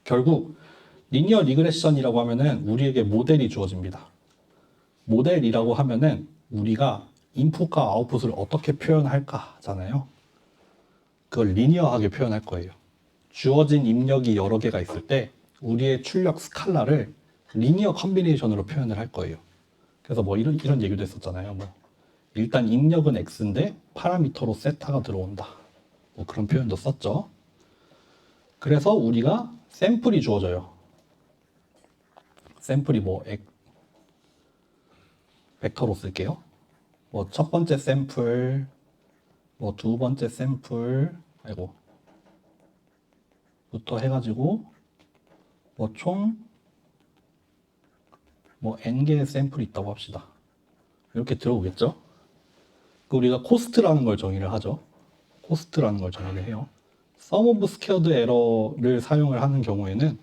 결국 리니어 리그레션이라고 하면은 우리에게 모델이 주어집니다. 모델이라고 하면은 우리가 인풋과 아웃풋을 어떻게 표현할까잖아요. 그걸 리니어하게 표현할 거예요. 주어진 입력이 여러 개가 있을 때 우리의 출력 스칼라를 리니어 컨비네이션으로 표현을 할 거예요. 그래서 뭐 이런 얘기도 했었잖아요. 뭐 일단 입력은 x인데 파라미터로 세타가 들어온다. 뭐 그런 표현도 썼죠. 그래서 우리가 샘플이 주어져요. 샘플이 뭐 벡터로 쓸게요. 뭐 첫 번째 샘플, 뭐 두 번째 샘플, 부터 해가지고 뭐 총 뭐 n개의 샘플이 있다고 합시다. 이렇게 들어오겠죠? 우리가 코스트라는 걸 정의를 하죠. 코스트라는 걸 정의를 해요. sum of squared error를 사용을 하는 경우에는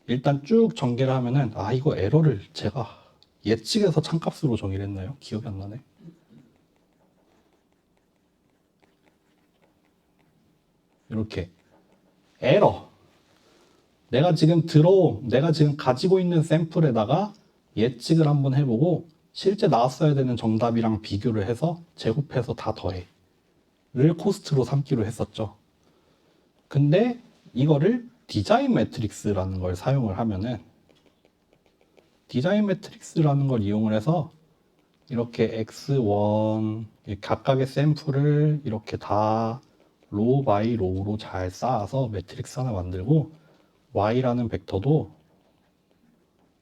일단 쭉 전개를 하면은 이거 에러를 제가 예측해서 참값으로 정의를 했나요? 기억이 안 나네. 이렇게 에러 내가 지금 가지고 있는 샘플에다가 예측을 한번 해보고 실제 나왔어야 되는 정답이랑 비교를 해서 제곱해서 다 더해 를 코스트로 삼기로 했었죠. 근데 이거를 디자인 매트릭스라는 걸 사용을 하면은 디자인 매트릭스라는 걸 이용을 해서 이렇게 x1 각각의 샘플을 이렇게 다 로우 바이 로우로 잘 쌓아서 매트릭스 하나 만들고 y라는 벡터도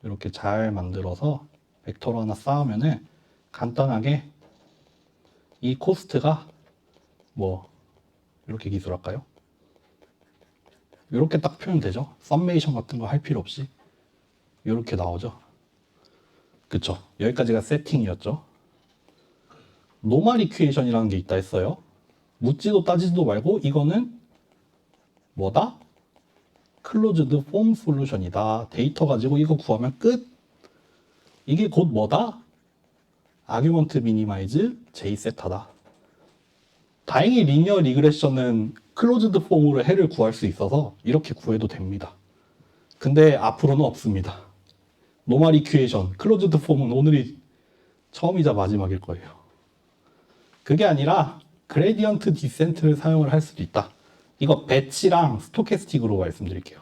이렇게 잘 만들어서 벡터로 하나 쌓으면은 간단하게 이 코스트가 뭐 이렇게 기술할까요? 이렇게 딱 표현되죠. 썸메이션 같은 거 할 필요 없이 이렇게 나오죠. 그쵸? 여기까지가 세팅이었죠. 노멀 이퀴에이션이라는 게 있다 했어요. 묻지도 따지지도 말고 이거는 뭐다? 클로즈드 폼 솔루션이다. 데이터 가지고 이거 구하면 끝. 이게 곧 뭐다? 아규먼트 미니마이즈 J 세타다. 다행히 리니어 리그레션은 클로즈드 폼으로 해를 구할 수 있어서 이렇게 구해도 됩니다. 근데 앞으로는 없습니다. 노멀 이퀴에이션, 클로즈드 폼은 오늘이 처음이자 마지막일 거예요. 그게 아니라 그레디언트 디센트를 사용을 할 수도 있다. 이거 배치랑 스토캐스틱으로 말씀드릴게요.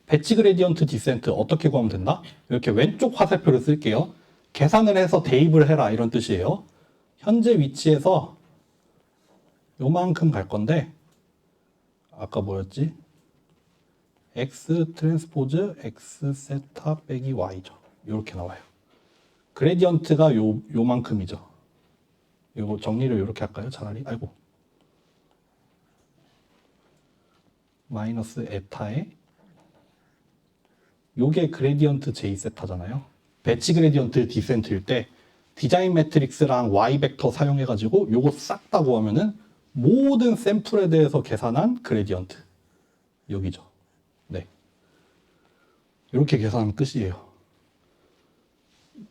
배치 그레디언트 디센트 어떻게 구하면 된다? 이렇게 왼쪽 화살표를 쓸게요. 계산을 해서 대입을 해라 이런 뜻이에요. 현재 위치에서 요만큼 갈 건데 아까 뭐였지? x 트랜스포즈 x 세타 빼기 y죠. 이렇게 나와요. 그레디언트가 요만큼이죠. 이거 정리를 이렇게 할까요? 차라리 마이너스 에타에 요게 그레디언트 J 세타잖아요. 배치 그레디언트 디센트일 때 디자인 매트릭스랑 y 벡터 사용해 가지고 요거 싹 다 구하면은 모든 샘플에 대해서 계산한 그레디언트 여기죠. 네. 이렇게 계산하면 끝이에요.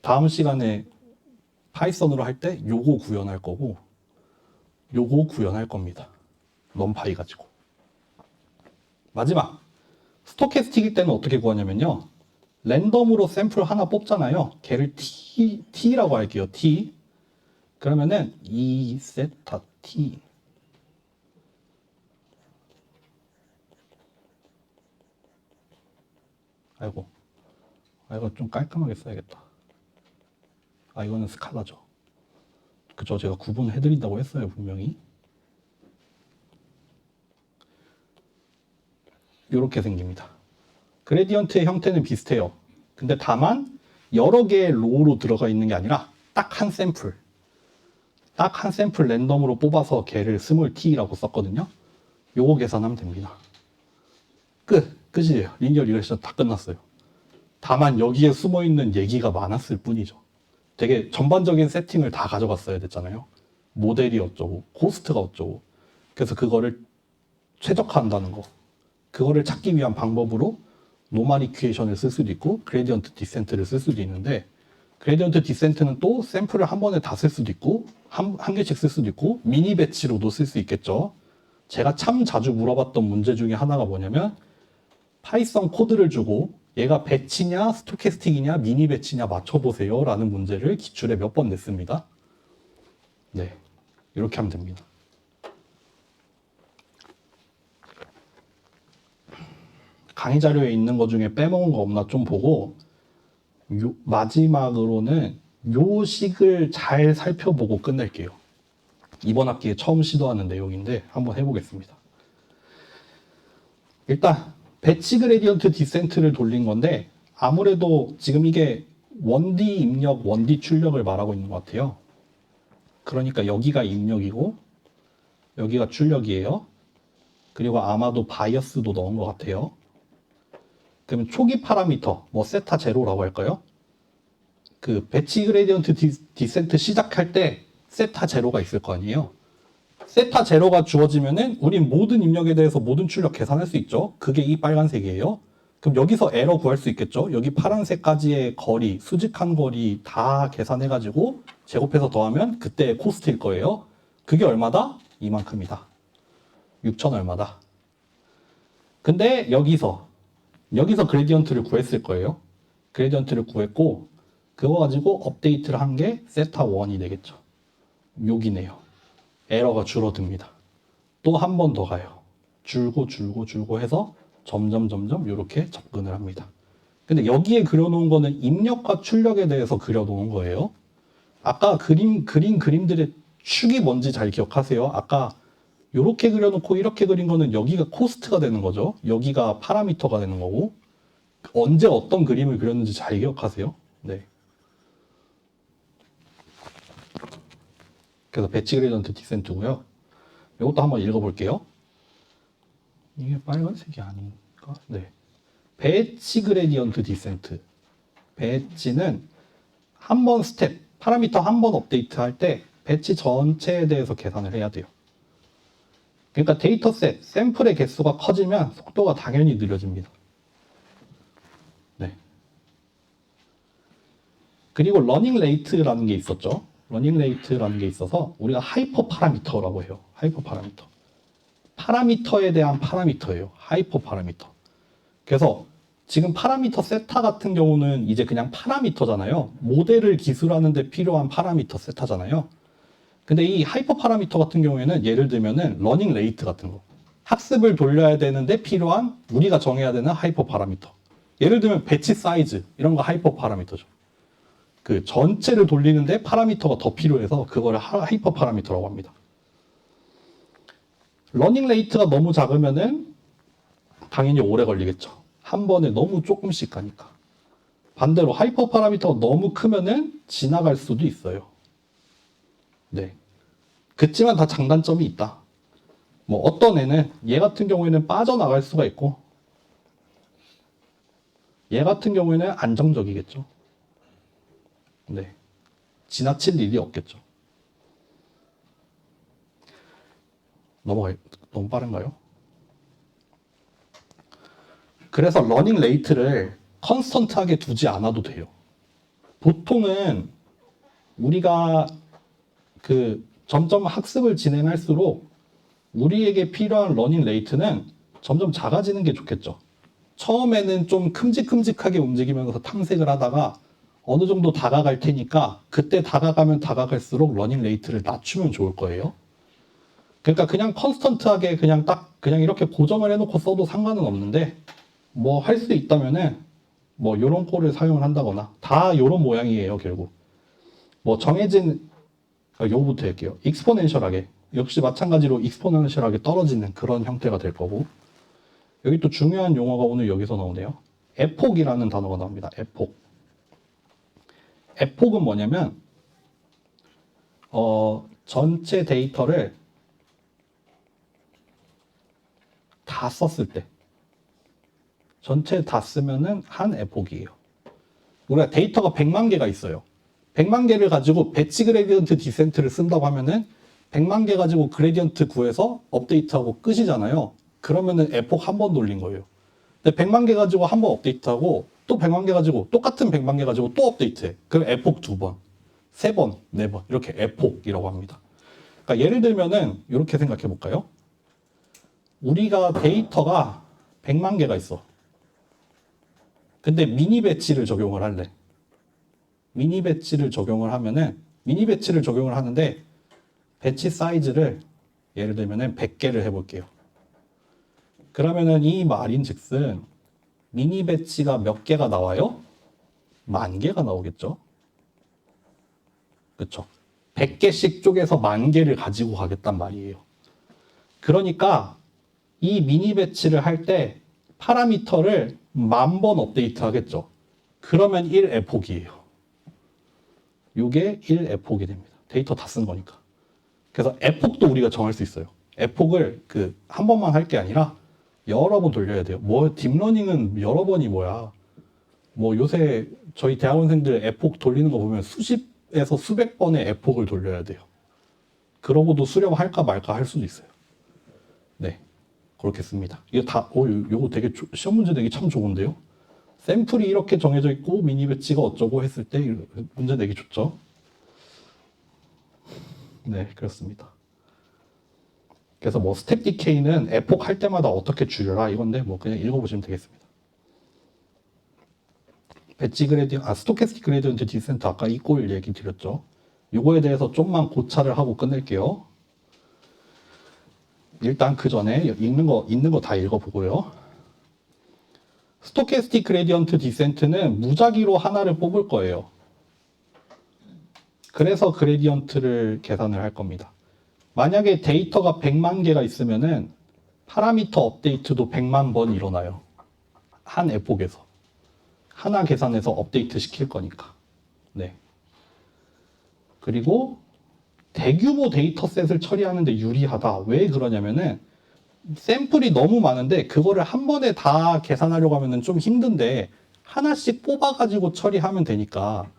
다음 시간에 파이썬으로 할 때 요거 구현할 거고 요거 구현할 겁니다. 넌파이 가지고. 마지막 스토캐스틱일 때는 어떻게 구하냐면요. 랜덤으로 샘플 하나 뽑잖아요. 걔를 T라고 할게요. T. 그러면은 이 세타 T. 이거 좀 깔끔하게 써야겠다. 이거는 스칼라죠. 그쵸, 제가 구분해드린다고 했어요, 분명히. 이렇게 생깁니다. 그레디언트의 형태는 비슷해요. 근데 다만 여러 개의 로우로 들어가 있는 게 아니라 딱 한 샘플 랜덤으로 뽑아서 걔를 스몰 t라고 썼거든요. 요거 계산하면 됩니다. 끝. 끝이에요. 리니어 리그레션 다 끝났어요. 다만 여기에 숨어있는 얘기가 많았을 뿐이죠. 되게 전반적인 세팅을 다 가져갔어야 됐잖아요. 모델이 어쩌고, 코스트가 어쩌고. 그래서 그거를 최적화한다는 거. 그거를 찾기 위한 방법으로 노멀 이퀘이션을 쓸 수도 있고, 그레디언트 디센트를 쓸 수도 있는데, 그레디언트 디센트는 또 샘플을 한 번에 다 쓸 수도 있고, 한 개씩 쓸 수도 있고, 미니 배치로도 쓸 수 있겠죠. 제가 참 자주 물어봤던 문제 중에 하나가 뭐냐면, 파이썬 코드를 주고 얘가 배치냐 스토캐스틱이냐 미니 배치냐 맞춰보세요 라는 문제를 기출에 몇 번 냈습니다. 네, 이렇게 하면 됩니다. 강의 자료에 있는 것 중에 빼먹은 거 없나 좀 보고, 마지막으로는 요 식을 잘 살펴보고 끝낼게요. 이번 학기에 처음 시도하는 내용인데 한번 해보겠습니다. 일단 배치 그레디언트 디센트를 돌린 건데, 아무래도 지금 이게 1D 입력, 1D 출력을 말하고 있는 것 같아요. 그러니까 여기가 입력이고 여기가 출력이에요. 그리고 아마도 바이어스도 넣은 것 같아요. 그러면 초기 파라미터, 뭐 세타 제로라고 할까요? 그 배치 그레디언트 디센트 시작할 때 세타 제로가 있을 거 아니에요. 세타 제로가 주어지면은 우린 모든 입력에 대해서 모든 출력 계산할 수 있죠. 그게 이 빨간색이에요. 그럼 여기서 에러 구할 수 있겠죠. 여기 파란색까지의 거리, 수직한 거리 다 계산해가지고 제곱해서 더하면 그때 코스트일 거예요. 그게 얼마다? 이만큼이다. 6천 얼마다. 근데 여기서 그레디언트를 구했을 거예요. 그레디언트를 구했고 그거 가지고 업데이트를 한 게 세타 1이 되겠죠. 여기네요. 에러가 줄어듭니다. 또 한 번 더 가요. 줄고 해서 점점 이렇게 접근을 합니다. 근데 여기에 그려놓은 거는 입력과 출력에 대해서 그려놓은 거예요. 아까 그린 그림들의 축이 뭔지 잘 기억하세요? 아까 이렇게 그려놓고 이렇게 그린 거는 여기가 코스트가 되는 거죠. 여기가 파라미터가 되는 거고, 언제 어떤 그림을 그렸는지 잘 기억하세요? 네. 그래서 배치 그레디언트 디센트고요. 이것도 한번 읽어볼게요. 이게 빨간색이 아닌가? 네. 배치 그레디언트 디센트. 배치는 한 번 스텝, 파라미터 한 번 업데이트 할 때 배치 전체에 대해서 계산을 해야 돼요. 그러니까 데이터셋, 샘플의 개수가 커지면 속도가 당연히 느려집니다. 네. 그리고 러닝 레이트라는 게 있었죠. 러닝 레이트라는 게 있어서 우리가 하이퍼 파라미터라고 해요. 하이퍼 파라미터. 파라미터에 대한 파라미터예요. 하이퍼 파라미터. 그래서 지금 파라미터 세타 같은 경우는 이제 그냥 파라미터잖아요. 모델을 기술하는 데 필요한 파라미터 세타잖아요. 근데 이 하이퍼 파라미터 같은 경우에는 예를 들면은 러닝 레이트 같은 거. 학습을 돌려야 되는데 필요한 우리가 정해야 되는 하이퍼 파라미터. 예를 들면 배치 사이즈 이런 거 하이퍼 파라미터죠. 그 전체를 돌리는데 파라미터가 더 필요해서 그거를 하이퍼 파라미터라고 합니다. 러닝 레이트가 너무 작으면은 당연히 오래 걸리겠죠. 한 번에 너무 조금씩 가니까. 반대로 하이퍼 파라미터가 너무 크면은 지나갈 수도 있어요. 네. 그치만 다 장단점이 있다. 뭐 어떤 애는 얘 같은 경우에는 빠져나갈 수가 있고 얘 같은 경우에는 안정적이겠죠. 네. 지나칠 일이 없겠죠. 너무 빠른가요? 그래서 러닝 레이트를 컨스턴트하게 두지 않아도 돼요. 보통은 우리가 그 점점 학습을 진행할수록 우리에게 필요한 러닝 레이트는 점점 작아지는 게 좋겠죠. 처음에는 좀 큼직큼직하게 움직이면서 탐색을 하다가 어느 정도 다가갈 테니까 그때 다가가면 다가갈수록 러닝 레이트를 낮추면 좋을 거예요. 그러니까 그냥 컨스턴트하게 그냥 이렇게 고정을 해놓고 써도 상관은 없는데 뭐 할 수 있다면은 뭐 요런 꼴을 사용을 한다거나 다 요런 모양이에요 결국. 뭐 정해진 요거부터 할게요. 익스포넨셜하게 역시 마찬가지로 익스포넨셜하게 떨어지는 그런 형태가 될 거고, 여기 또 중요한 용어가 오늘 여기서 나오네요. 에폭이라는 단어가 나옵니다. 에폭. 에폭은 뭐냐면 전체 데이터를 다 썼을 때 전체 다 쓰면은 한 에폭이에요. 우리가 데이터가 100만 개가 있어요. 100만 개를 가지고 배치 그레디언트 디센트를 쓴다고 하면은 100만 개 가지고 그레디언트 구해서 업데이트하고 끝이잖아요. 그러면은 에폭 한 번 돌린 거예요. 근데 100만 개 가지고 한 번 업데이트하고 또 100만 개 가지고 똑같은 100만 개 가지고 또 업데이트해. 그럼 에폭 두 번, 세 번, 네 번 이렇게 에폭이라고 합니다. 그러니까 예를 들면은 이렇게 생각해 볼까요? 우리가 데이터가 100만 개가 있어. 근데 미니 배치를 적용을 할래. 미니 배치를 적용을 하면은 미니 배치를 적용을 하는데 배치 사이즈를 예를 들면은 100개를 해볼게요. 그러면은 이 말인즉슨 미니 배치가 몇 개가 나와요? 10,000개가 나오겠죠. 그렇죠. 100개씩 쪼개서 10,000개를 가지고 가겠단 말이에요. 그러니까 이 미니 배치를 할 때 파라미터를 10,000번 업데이트 하겠죠. 그러면 1에폭이에요. 이게 1에폭이 됩니다. 데이터 다 쓴 거니까. 그래서 에폭도 우리가 정할 수 있어요. 에폭을 한 번만 할 게 아니라 여러 번 돌려야 돼요. 뭐 딥러닝은 여러 번이 뭐야. 뭐 요새 저희 대학원생들 에폭 돌리는 거 보면 수십에서 수백 번의 에폭을 돌려야 돼요. 그러고도 수렴할까 말까 할 수도 있어요. 네. 그렇게 씁니다. 이게 요거 되게 시험 문제 내기 참 좋은데요. 샘플이 이렇게 정해져 있고 미니 배치가 어쩌고 했을 때 문제 내기 좋죠. 네, 그렇습니다. 그래서 뭐 스텝 디케이는 에폭 할 때마다 어떻게 줄여라 이건데 뭐 그냥 읽어보시면 되겠습니다. 배치 그레디언트, 스토캐스틱 그레디언트 디센트 아까 이 꼴 얘기 드렸죠. 요거에 대해서 좀만 고찰을 하고 끝낼게요. 일단 그 전에 있는 거 다 읽어보고요. 스토캐스틱 그레디언트 디센트는 무작위로 하나를 뽑을 거예요. 그래서 그레디언트를 계산을 할 겁니다. 만약에 데이터가 100만 개가 있으면은 파라미터 업데이트도 100만 번 일어나요. 한 에폭에서. 하나 계산해서 업데이트 시킬 거니까. 네. 그리고 대규모 데이터셋을 처리하는데 유리하다. 왜 그러냐면은 샘플이 너무 많은데 그거를 한 번에 다 계산하려고 하면은 좀 힘든데 하나씩 뽑아가지고 처리하면 되니까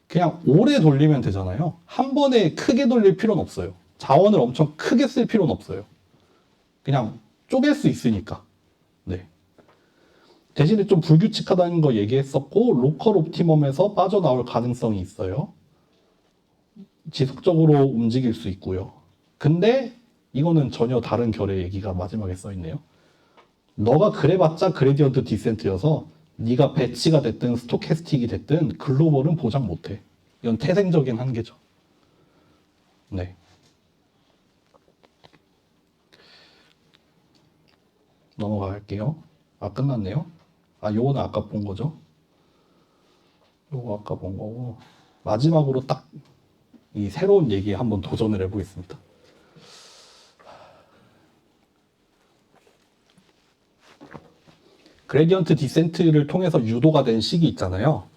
그냥 오래 돌리면 되잖아요. 한 번에 크게 돌릴 필요는 없어요. 자원을 엄청 크게 쓸 필요는 없어요. 그냥 쪼갤 수 있으니까. 네. 대신에 좀 불규칙하다는 거 얘기했었고 로컬 옵티멈에서 빠져나올 가능성이 있어요. 지속적으로 움직일 수 있고요. 근데 이거는 전혀 다른 결의 얘기가 마지막에 써있네요. 너가 그래봤자 그레디언트 디센트여서 네가 배치가 됐든 스토캐스틱이 됐든 글로벌은 보장 못해. 이건 태생적인 한계죠. 네. 넘어갈게요. 끝났네요. 요거는 아까 본 거죠. 요거 아까 본 거고 마지막으로 딱 이 새로운 얘기에 한번 도전을 해보겠습니다. 그레디언트 디센트를 통해서 유도가 된 식이 있잖아요.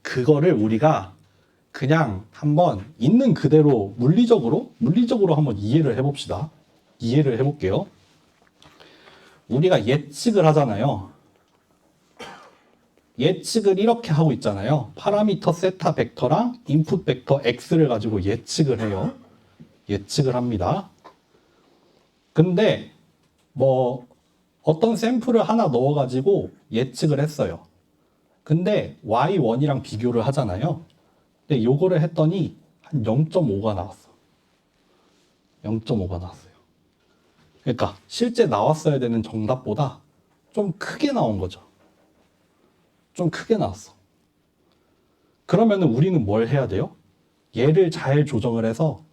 그거를 우리가 그냥 한번 있는 그대로 물리적으로 한번 이해를 해봅시다. 이해를 해볼게요. 우리가 예측을 하잖아요. 예측을 이렇게 하고 있잖아요. 파라미터 세타 벡터랑 인풋 벡터 x를 가지고 예측을 해요. 예측을 합니다. 근데 뭐 어떤 샘플을 하나 넣어가지고 예측을 했어요. 근데 y1이랑 비교를 하잖아요. 근데 요거를 했더니 한 0.5가 나왔어. 0.5가 나왔어요. 그러니까 실제 나왔어야 되는 정답보다 좀 크게 나온 거죠. 좀 크게 나왔어. 그러면은 우리는 뭘 해야 돼요? 얘를 잘 조정을 해서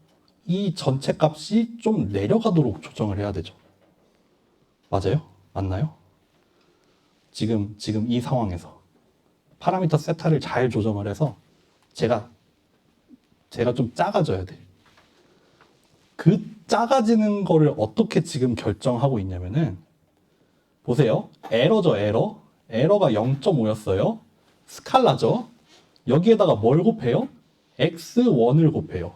이 전체 값이 좀 내려가도록 조정을 해야 되죠. 맞아요? 맞나요? 지금 이 상황에서 파라미터 세타를 잘 조정을 해서 제가 좀 작아져야 돼. 그 작아지는 거를 어떻게 지금 결정하고 있냐면은 보세요. 에러죠, 에러. 에러가 0.5였어요. 스칼라죠. 여기에다가 뭘 곱해요? x1을 곱해요.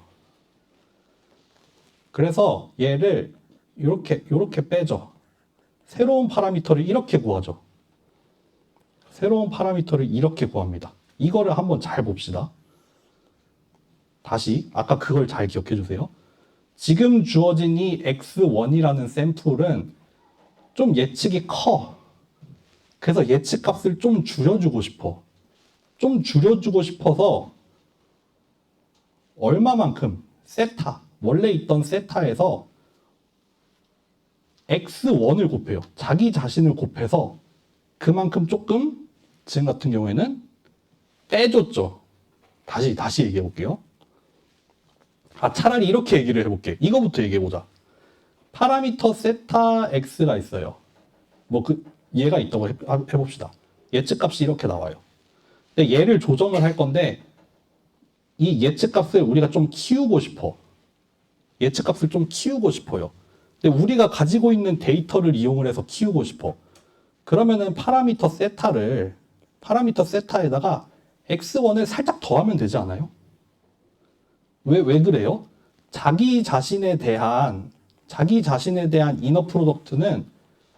그래서 얘를 요렇게 빼죠. 새로운 파라미터를 이렇게 구하죠. 새로운 파라미터를 이렇게 구합니다. 이거를 한번 잘 봅시다. 다시 아까 그걸 잘 기억해 주세요. 지금 주어진 이 x1이라는 샘플은 좀 예측이 커. 그래서 예측 값을 좀 줄여주고 싶어. 좀 줄여주고 싶어서 얼마만큼 세타, 원래 있던 세타에서 x1을 곱해요. 자기 자신을 곱해서 그만큼 조금 지금 같은 경우에는 빼줬죠. 다시 얘기해 볼게요. 차라리 이렇게 얘기를 해볼게. 이거부터 얘기해보자. 파라미터 세타 x가 있어요. 얘가 있다고 해봅시다. 예측값이 이렇게 나와요. 근데 얘를 조정을 할 건데, 이 예측값을 우리가 좀 키우고 싶어. 예측값을 좀 키우고 싶어요. 근데 우리가 가지고 있는 데이터를 이용을 해서 키우고 싶어. 그러면은 파라미터 세타에다가 x1을 살짝 더하면 되지 않아요? 왜 그래요? 자기 자신에 대한 이너 프로덕트는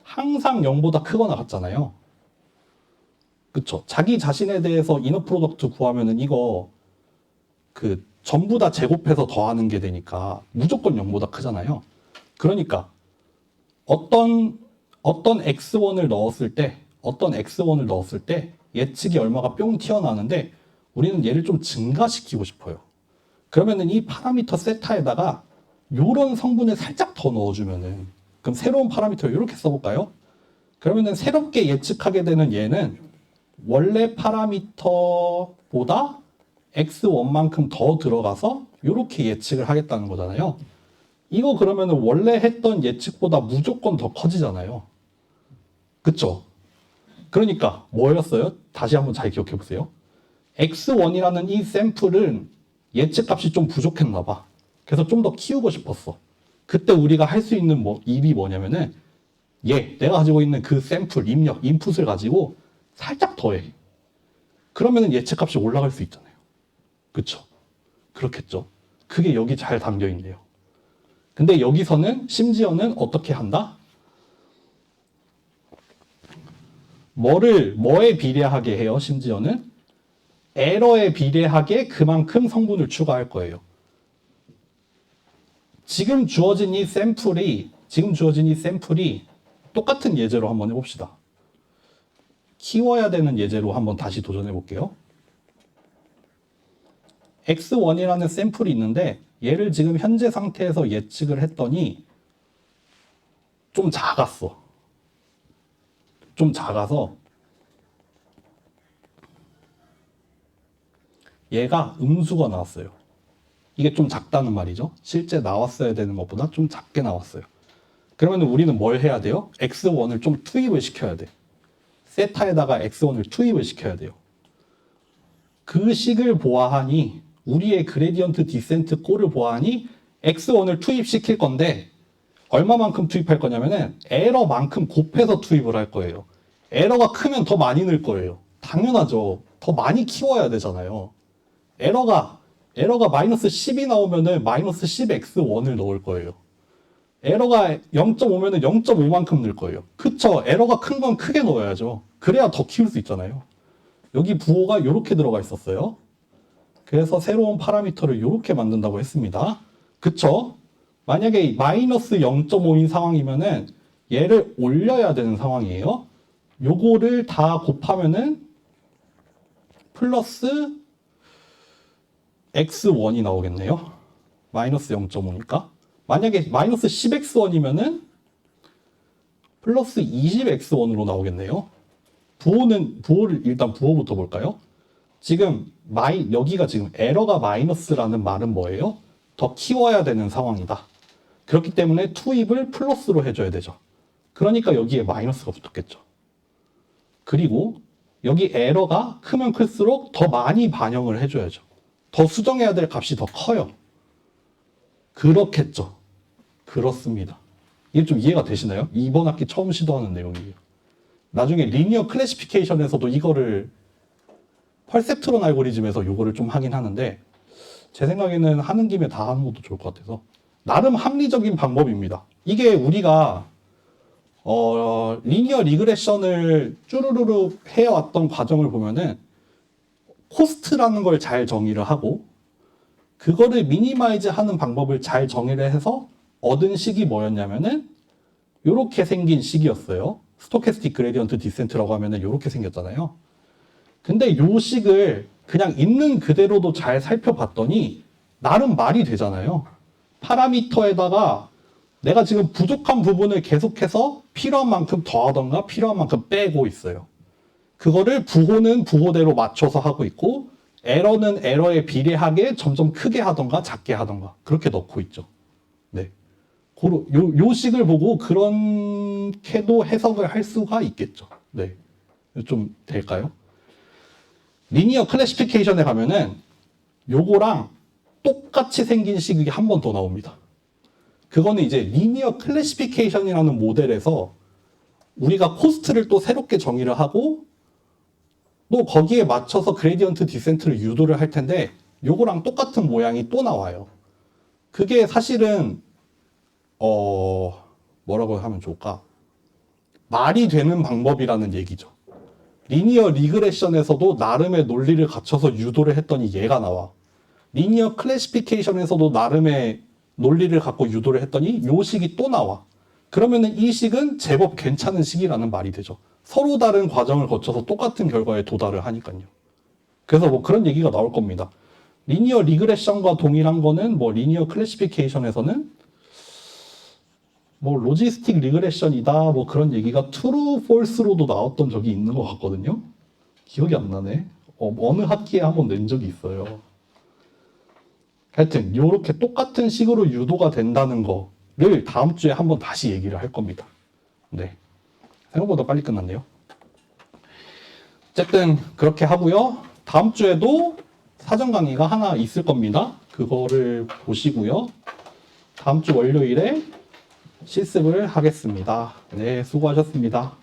항상 0보다 크거나 같잖아요. 그쵸? 자기 자신에 대해서 이너 프로덕트 구하면은 이거 전부 다 제곱해서 더하는 게 되니까 무조건 0보다 크잖아요. 그러니까 어떤 x1을 넣었을 때 예측이 얼마가 뿅 튀어나오는데 우리는 얘를 좀 증가시키고 싶어요. 그러면은 이 파라미터 세타에다가 요런 성분을 살짝 더 넣어주면은, 그럼 새로운 파라미터를 이렇게 써볼까요? 그러면은 새롭게 예측하게 되는 얘는 원래 파라미터보다 x1만큼 더 들어가서 이렇게 예측을 하겠다는 거잖아요. 이거 그러면은 원래 했던 예측보다 무조건 더 커지잖아요. 그쵸? 그러니까 뭐였어요? 다시 한번 잘 기억해 보세요. x1이라는 이 샘플은 예측값이 좀 부족했나 봐. 그래서 좀 더 키우고 싶었어. 그때 우리가 할 수 있는 일이 뭐냐면은 내가 가지고 있는 그 샘플, 인풋을 가지고 살짝 더해. 그러면은 예측값이 올라갈 수 있잖아요. 그쵸? 그렇겠죠? 그게 여기 잘 담겨 있네요. 근데 여기서는 심지어는 어떻게 한다? 뭐에 비례하게 해요? 심지어는 에러에 비례하게 그만큼 성분을 추가할 거예요. 지금 주어진 이 샘플이 똑같은 예제로 한번 해봅시다. 키워야 되는 예제로 한번 다시 도전해 볼게요. x1이라는 샘플이 있는데 얘를 지금 현재 상태에서 예측을 했더니 좀 작았어. 좀 작아서 얘가 음수가 나왔어요. 이게 좀 작다는 말이죠. 실제 나왔어야 되는 것보다 좀 작게 나왔어요. 그러면 우리는 뭘 해야 돼요? x1을 좀 투입을 시켜야 돼. 세타에다가 x1을 투입을 시켜야 돼요. 그 식을 보아하니, 우리의 그레디언트 디센트 꼴을 보아하니 x1을 투입시킬 건데 얼마만큼 투입할 거냐면은 에러만큼 곱해서 투입을 할 거예요. 에러가 크면 더 많이 넣을 거예요. 당연하죠. 더 많이 키워야 되잖아요. 에러가 마이너스 10이 나오면은 마이너스 10x1을 넣을 거예요. 에러가 0.5면은 0.5만큼 넣을 거예요. 그쵸? 에러가 큰 건 크게 넣어야죠. 그래야 더 키울 수 있잖아요. 여기 부호가 이렇게 들어가 있었어요. 그래서 새로운 파라미터를 이렇게 만든다고 했습니다. 그쵸? 만약에 마이너스 0.5인 상황이면은 얘를 올려야 되는 상황이에요. 요거를 다 곱하면은 플러스 x1이 나오겠네요. 마이너스 0.5니까. 만약에 마이너스 10x1이면은 플러스 20x1으로 나오겠네요. 일단 부호부터 볼까요? 지금 여기가 지금 에러가 마이너스라는 말은 뭐예요? 더 키워야 되는 상황이다. 그렇기 때문에 투입을 플러스로 해줘야 되죠. 그러니까 여기에 마이너스가 붙었겠죠. 그리고 여기 에러가 크면 클수록 더 많이 반영을 해줘야죠. 더 수정해야 될 값이 더 커요. 그렇겠죠. 그렇습니다. 이게 좀 이해가 되시나요? 이번 학기 처음 시도하는 내용이에요. 나중에 리니어 클래시피케이션에서도 이거를 퍼셉트론 알고리즘에서 이거를 좀 하긴 하는데 제 생각에는 하는 김에 다 하는 것도 좋을 것 같아서 나름 합리적인 방법입니다. 이게 우리가 리니어 리그레션을 쭈루루루 해왔던 과정을 보면은 코스트라는 걸 잘 정의를 하고 그거를 미니마이즈 하는 방법을 잘 정의를 해서 얻은 식이 뭐였냐면은 요렇게 생긴 식이었어요. 스토캐스틱 그레디언트 디센트라고 하면은 요렇게 생겼잖아요. 근데 요 식을 그냥 있는 그대로도 잘 살펴봤더니 나름 말이 되잖아요. 파라미터에다가 내가 지금 부족한 부분을 계속해서 필요한 만큼 더하던가 필요한 만큼 빼고 있어요. 그거를 부호는 부호대로 맞춰서 하고 있고 에러는 에러에 비례하게 점점 크게 하던가 작게 하던가 그렇게 넣고 있죠. 네. 요 식을 보고 그렇게도 해석을 할 수가 있겠죠. 네. 좀 될까요? 리니어 클래시피케이션에 가면은 요거랑 똑같이 생긴 식이 한 번 더 나옵니다. 그거는 이제 리니어 클래시피케이션이라는 모델에서 우리가 코스트를 또 새롭게 정의를 하고 또 거기에 맞춰서 그레디언트 디센트를 유도를 할 텐데 요거랑 똑같은 모양이 또 나와요. 그게 사실은 뭐라고 하면 좋을까? 말이 되는 방법이라는 얘기죠. 리니어 리그레션에서도 나름의 논리를 갖춰서 유도를 했더니 얘가 나와. 리니어 클래시피케이션에서도 나름의 논리를 갖고 유도를 했더니 요 식이 또 나와. 그러면은 이 식은 제법 괜찮은 식이라는 말이 되죠. 서로 다른 과정을 거쳐서 똑같은 결과에 도달을 하니까요. 그래서 뭐 그런 얘기가 나올 겁니다. 리니어 리그레션과 동일한 거는 뭐 리니어 클래시피케이션에서는 뭐 로지스틱 리그레션이다 뭐 그런 얘기가 true, false로도 나왔던 적이 있는 것 같거든요. 기억이 안 나네. 어느 학기에 한번 낸 적이 있어요. 하여튼 이렇게 똑같은 식으로 유도가 된다는 거를 다음 주에 한번 다시 얘기를 할 겁니다. 네, 생각보다 빨리 끝났네요. 어쨌든 그렇게 하고요. 다음 주에도 사전 강의가 하나 있을 겁니다. 그거를 보시고요. 다음 주 월요일에 실습을 하겠습니다. 네, 수고하셨습니다.